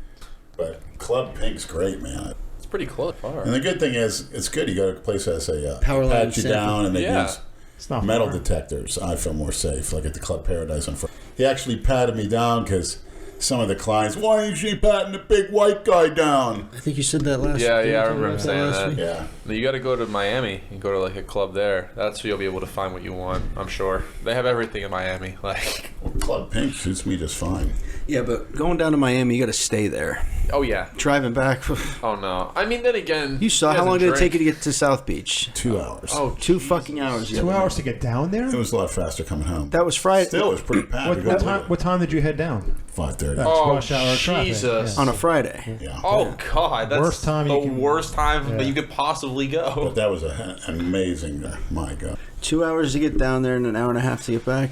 Speaker 4: But Club Pink's great, man.
Speaker 7: it's pretty close. Far.
Speaker 4: And the good thing is, it's good. You go to a place that has a
Speaker 5: Power line
Speaker 4: pat you
Speaker 5: sample.
Speaker 4: down, and they
Speaker 7: Yeah.
Speaker 4: use
Speaker 6: It's not
Speaker 4: metal
Speaker 6: far.
Speaker 4: detectors. I feel more safe, like at the Club Paradise on Friday. He actually patted me down because some of the clients, why ain't she patting the big white guy down?
Speaker 5: I think you said that last.
Speaker 7: Yeah,
Speaker 5: didn't
Speaker 7: yeah, I
Speaker 5: you
Speaker 7: remember him
Speaker 5: talk
Speaker 7: saying
Speaker 5: last
Speaker 7: that.
Speaker 5: week?
Speaker 4: Yeah.
Speaker 7: You got to go to Miami and go to like a club there. That's where you'll be able to find what you want. I'm sure they have everything in Miami. Like,
Speaker 4: Well, Club Pink suits me just fine.
Speaker 5: Yeah, but going down to Miami, you got to stay there.
Speaker 7: oh yeah.
Speaker 5: Driving back,
Speaker 7: Oh no. I mean, then again,
Speaker 5: you saw
Speaker 7: he
Speaker 5: how long
Speaker 7: doesn't
Speaker 5: did it take
Speaker 7: drink.
Speaker 5: you to get to South Beach?
Speaker 4: 2 hours.
Speaker 7: Oh,
Speaker 5: 2 fucking hours.
Speaker 6: 2 hours to get down there?
Speaker 4: It was a lot faster coming home.
Speaker 5: That was Friday.
Speaker 4: Still, it was pretty packed.
Speaker 6: What time did you head down?
Speaker 4: 5:30.
Speaker 7: Oh,
Speaker 6: rush hour traffic,
Speaker 7: Jesus.
Speaker 6: yeah.
Speaker 5: on a Friday.
Speaker 4: Yeah.
Speaker 7: Oh God, that's
Speaker 6: Worst time
Speaker 7: the
Speaker 6: you can-
Speaker 7: worst time
Speaker 6: Yeah.
Speaker 7: that you could possibly
Speaker 4: But
Speaker 7: go.
Speaker 4: that was an amazing, my God.
Speaker 5: 2 hours to get down there and an hour and a half to get back.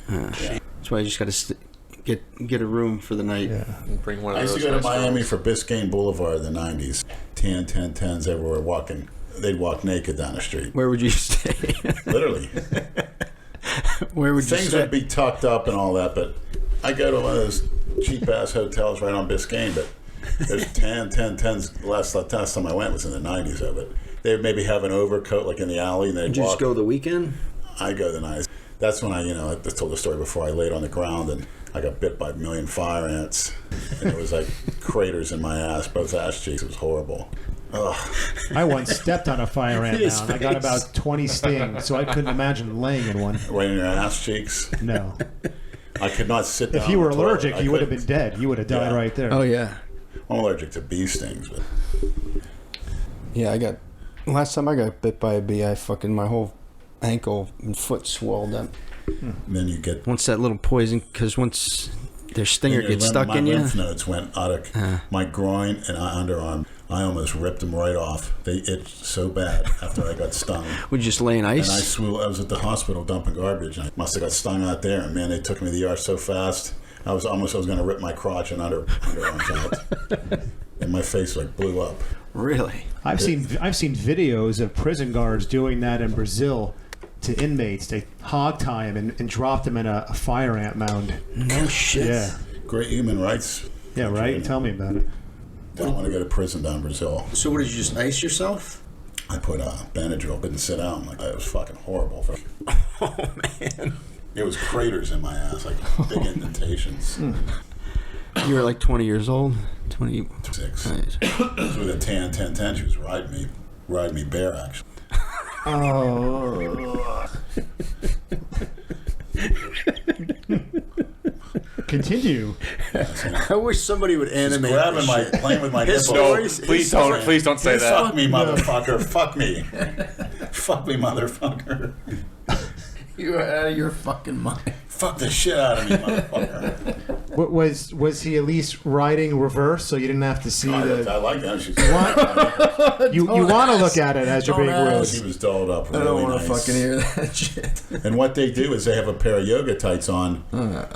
Speaker 5: That's why you just got to get a room for the night.
Speaker 6: Yeah.
Speaker 7: Bring one of
Speaker 4: I used
Speaker 7: those.
Speaker 4: to go to
Speaker 7: nice
Speaker 4: Miami
Speaker 7: girls.
Speaker 4: for Biscayne Boulevard in the 90s. 10s everywhere walking. They'd walk naked down the street.
Speaker 5: Where would you stay?
Speaker 4: Literally.
Speaker 5: Where would you
Speaker 4: Things
Speaker 5: stay?
Speaker 4: would be tucked up and all that, but I go to one of those cheap-ass hotels right on Biscayne, but there's 10s. Last time I went was in the 90s of it. They would maybe have an overcoat like in the alley, and they'd
Speaker 5: Did you
Speaker 4: walk.
Speaker 5: just go the weekend?
Speaker 4: I go the night. That's when I told the story before. I laid on the ground and I got bit by a million fire ants, and it was like craters in my ass, both ass cheeks. It was horrible. Ugh.
Speaker 6: I once stepped on a fire ant mound. I got about 20 stings, so I couldn't imagine laying in one.
Speaker 4: Right in your ass cheeks?
Speaker 6: No.
Speaker 4: I could not sit down.
Speaker 6: If you were allergic, you would have been dead. You would have died right there.
Speaker 3: Oh, yeah.
Speaker 4: I'm allergic to bee stings, but...
Speaker 5: Yeah, last time I got bit by a bee, my whole ankle and foot swelled up.
Speaker 4: Then you get...
Speaker 5: Once that little poison, because once their stinger gets stuck in you...
Speaker 4: My lymph nodes went out of my groin and underarm. I almost ripped them right off. They itched so bad after I got stung.
Speaker 5: Would you just lay in ice?
Speaker 4: And I was at the hospital dumping garbage, and I must have got stung out there. And man, they took me to the ER so fast. I was going to rip my crotch and underarms out, and my face blew up.
Speaker 5: Really?
Speaker 6: I've seen videos of prison guards doing that in Brazil to inmates. They hog tie them and drop them in a fire ant mound.
Speaker 5: No shit.
Speaker 6: Yeah.
Speaker 4: Great human rights.
Speaker 6: Yeah, right? Tell me about it.
Speaker 4: Don't want to go to prison down in Brazil.
Speaker 5: So what, did you just ice yourself?
Speaker 4: I put Benadryl, couldn't sit down. It was fucking horrible.
Speaker 5: Oh, man.
Speaker 4: It was craters in my ass, big indentations.
Speaker 5: You were 20 years old?
Speaker 4: 26.
Speaker 5: Nice.
Speaker 4: It was with a tan 1010. She was riding me bare, actually.
Speaker 6: Oh. Continue.
Speaker 5: I wish somebody would animate.
Speaker 4: Playing with my
Speaker 5: His
Speaker 4: nipples.
Speaker 5: stories.
Speaker 7: Please don't say that.
Speaker 4: Fuck me, motherfucker. Fuck me. Fuck me, motherfucker.
Speaker 5: You're out of your fucking mind.
Speaker 4: Fuck the shit out of me, motherfucker.
Speaker 6: Was he at least riding reverse so you didn't have to see
Speaker 4: I
Speaker 6: the...
Speaker 4: like that.
Speaker 6: You want to look at it as you're being rude.
Speaker 4: She was dolled up really
Speaker 5: I don't want
Speaker 4: nice.
Speaker 5: to fucking hear that shit.
Speaker 4: And what they do is they have a pair of yoga tights on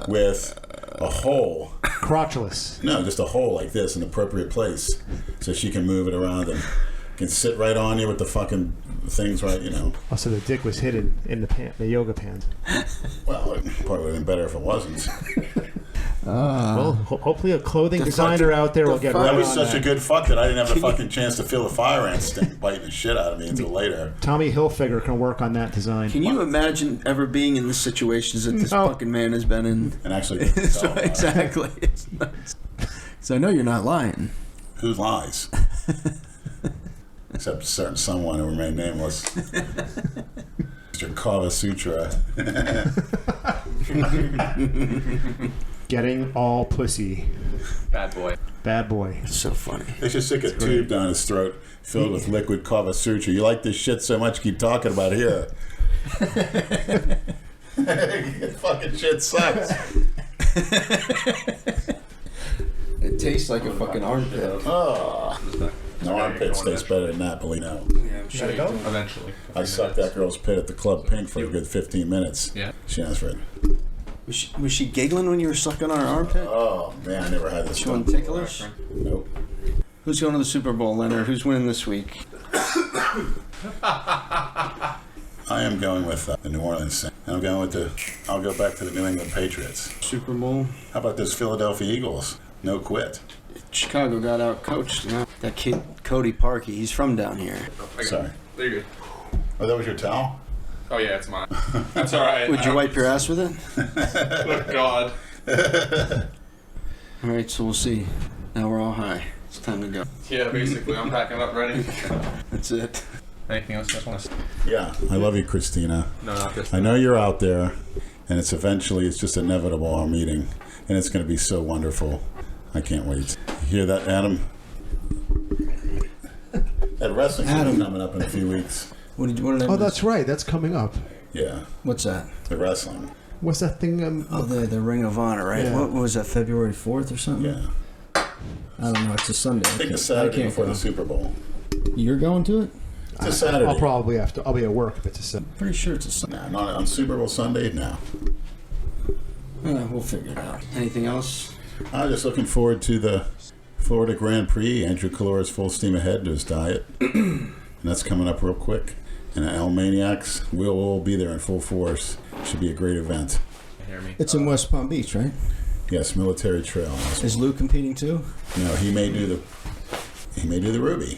Speaker 4: with a hole.
Speaker 6: Crotchless.
Speaker 4: No, just a hole like this in the appropriate place, so she can move it around and can sit right on you with the fucking things right,
Speaker 6: Oh, so the dick was hidden in the yoga pants.
Speaker 4: Well, it probably would have been better if it wasn't.
Speaker 6: Well, hopefully a clothing designer out there will get right
Speaker 4: That was
Speaker 6: on
Speaker 4: such
Speaker 6: that.
Speaker 4: a good fuck that I didn't have the fucking chance to feel the fire ant sting biting the shit out of me until later.
Speaker 6: Tommy Hilfiger can work on that design.
Speaker 5: Can you imagine ever being in the situations that this fucking man has been in?
Speaker 4: And actually,
Speaker 5: So, exactly. It's nuts. So I know you're not lying.
Speaker 4: Who lies? Except a certain someone who remained nameless. Mr. Kava Sutra.
Speaker 6: Getting all pussy.
Speaker 7: Bad boy.
Speaker 6: Bad boy.
Speaker 5: It's so funny.
Speaker 4: They should stick a tube down his throat filled with liquid Kava Sutra. You like this shit so much, keep talking about it here. Fucking shit sucks.
Speaker 5: It tastes like a fucking armpit.
Speaker 4: Oh. No, armpit tastes better than that, believe me.
Speaker 5: Yeah, I'm sure you do.
Speaker 7: Eventually.
Speaker 4: I sucked that girl's pit at the Club Pink for a good 15 minutes.
Speaker 7: Yeah.
Speaker 4: She asked for it.
Speaker 5: Was she giggling when you were sucking on her armpit?
Speaker 4: Oh, man, I never had this.
Speaker 5: She wasn't ticklish?
Speaker 4: Nope.
Speaker 5: Who's going to the Super Bowl, Leonard? Who's winning this week?
Speaker 4: I am going with the New Orleans Saints. I'll go back to the New England Patriots.
Speaker 5: Super Bowl?
Speaker 4: How about those Philadelphia Eagles? No quit.
Speaker 5: Chicago got out coached. That kid, Cody Parkey, he's from down here.
Speaker 4: Sorry.
Speaker 7: There you go.
Speaker 4: Oh, that was your towel?
Speaker 7: Oh, yeah, it's mine. That's all right.
Speaker 5: Would you wipe your ass with it?
Speaker 7: Oh, God.
Speaker 5: All right, so we'll see. Now we're all high. It's time to go.
Speaker 7: Yeah, basically, I'm packing up ready.
Speaker 5: That's it.
Speaker 7: Anything else you guys want to say?
Speaker 4: Yeah. I love you, Christina.
Speaker 7: No, not this.
Speaker 4: I know you're out there, and it's just inevitable, our meeting, and it's going to be so wonderful. I can't wait. You hear that, Adam? That wrestling is coming up in a few weeks.
Speaker 5: What did I
Speaker 6: Oh,
Speaker 5: miss?
Speaker 6: that's right. That's coming up.
Speaker 4: Yeah,
Speaker 5: What's that?
Speaker 4: the wrestling.
Speaker 6: What's that thing?
Speaker 5: The Ring of Honor, right?
Speaker 6: Yeah.
Speaker 5: What was that, February 4th or something?
Speaker 4: Yeah.
Speaker 5: I don't know. It's a Sunday.
Speaker 4: I think it's
Speaker 5: I
Speaker 4: Saturday
Speaker 5: can't
Speaker 4: before
Speaker 5: go.
Speaker 4: the Super Bowl.
Speaker 5: You're going to it?
Speaker 4: It's a Saturday.
Speaker 6: I'll probably have to. I'll be at work if it's a Sunday.
Speaker 5: Pretty sure it's a Sunday.
Speaker 4: Nah, not on Super Bowl Sunday? No.
Speaker 5: We'll figure it out. Anything else?
Speaker 4: I'm just looking forward to the Florida Grand Prix. Andrew Calora's full steam ahead to his diet. And that's coming up real quick. And El Maniacs will all be there in full force. Should be a great event.
Speaker 7: Hear me?
Speaker 5: It's in West Palm Beach, right?
Speaker 4: Yes, Military Trail.
Speaker 5: Is Lou competing too?
Speaker 4: No, he may do the Ruby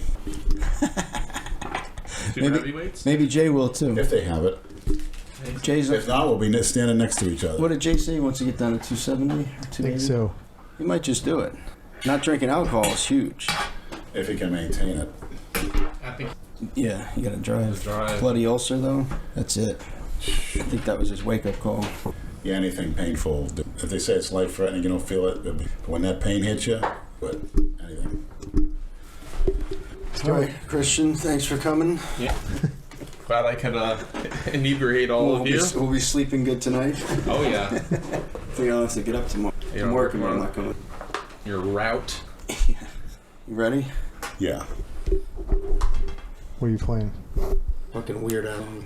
Speaker 7: Two heavyweights?
Speaker 5: Maybe Jay will too.
Speaker 4: if they have it.
Speaker 3: Jay's.
Speaker 4: If not, we'll be standing next to each other.
Speaker 3: What did Jay say? He wants to get down to 270 or 280?
Speaker 6: I think so.
Speaker 3: He might just do it. Not drinking alcohol is huge.
Speaker 4: If he can maintain it.
Speaker 3: Yeah, you gotta drive. Bloody ulcer though. That's it. I think that was his wake-up call.
Speaker 4: Yeah, anything painful. If they say it's life-threatening, you don't feel it. When that pain hits you, but anything.
Speaker 3: All right, Christian, thanks for coming.
Speaker 1: Yeah. Glad I could inebriate all of you.
Speaker 3: We'll be sleeping good tonight.
Speaker 1: Oh yeah.
Speaker 3: We don't have to get up tomorrow. I'm working, but I'm not going.
Speaker 1: Your route.
Speaker 3: You ready?
Speaker 4: Yeah.
Speaker 6: What are you playing?
Speaker 3: Fucking weird out.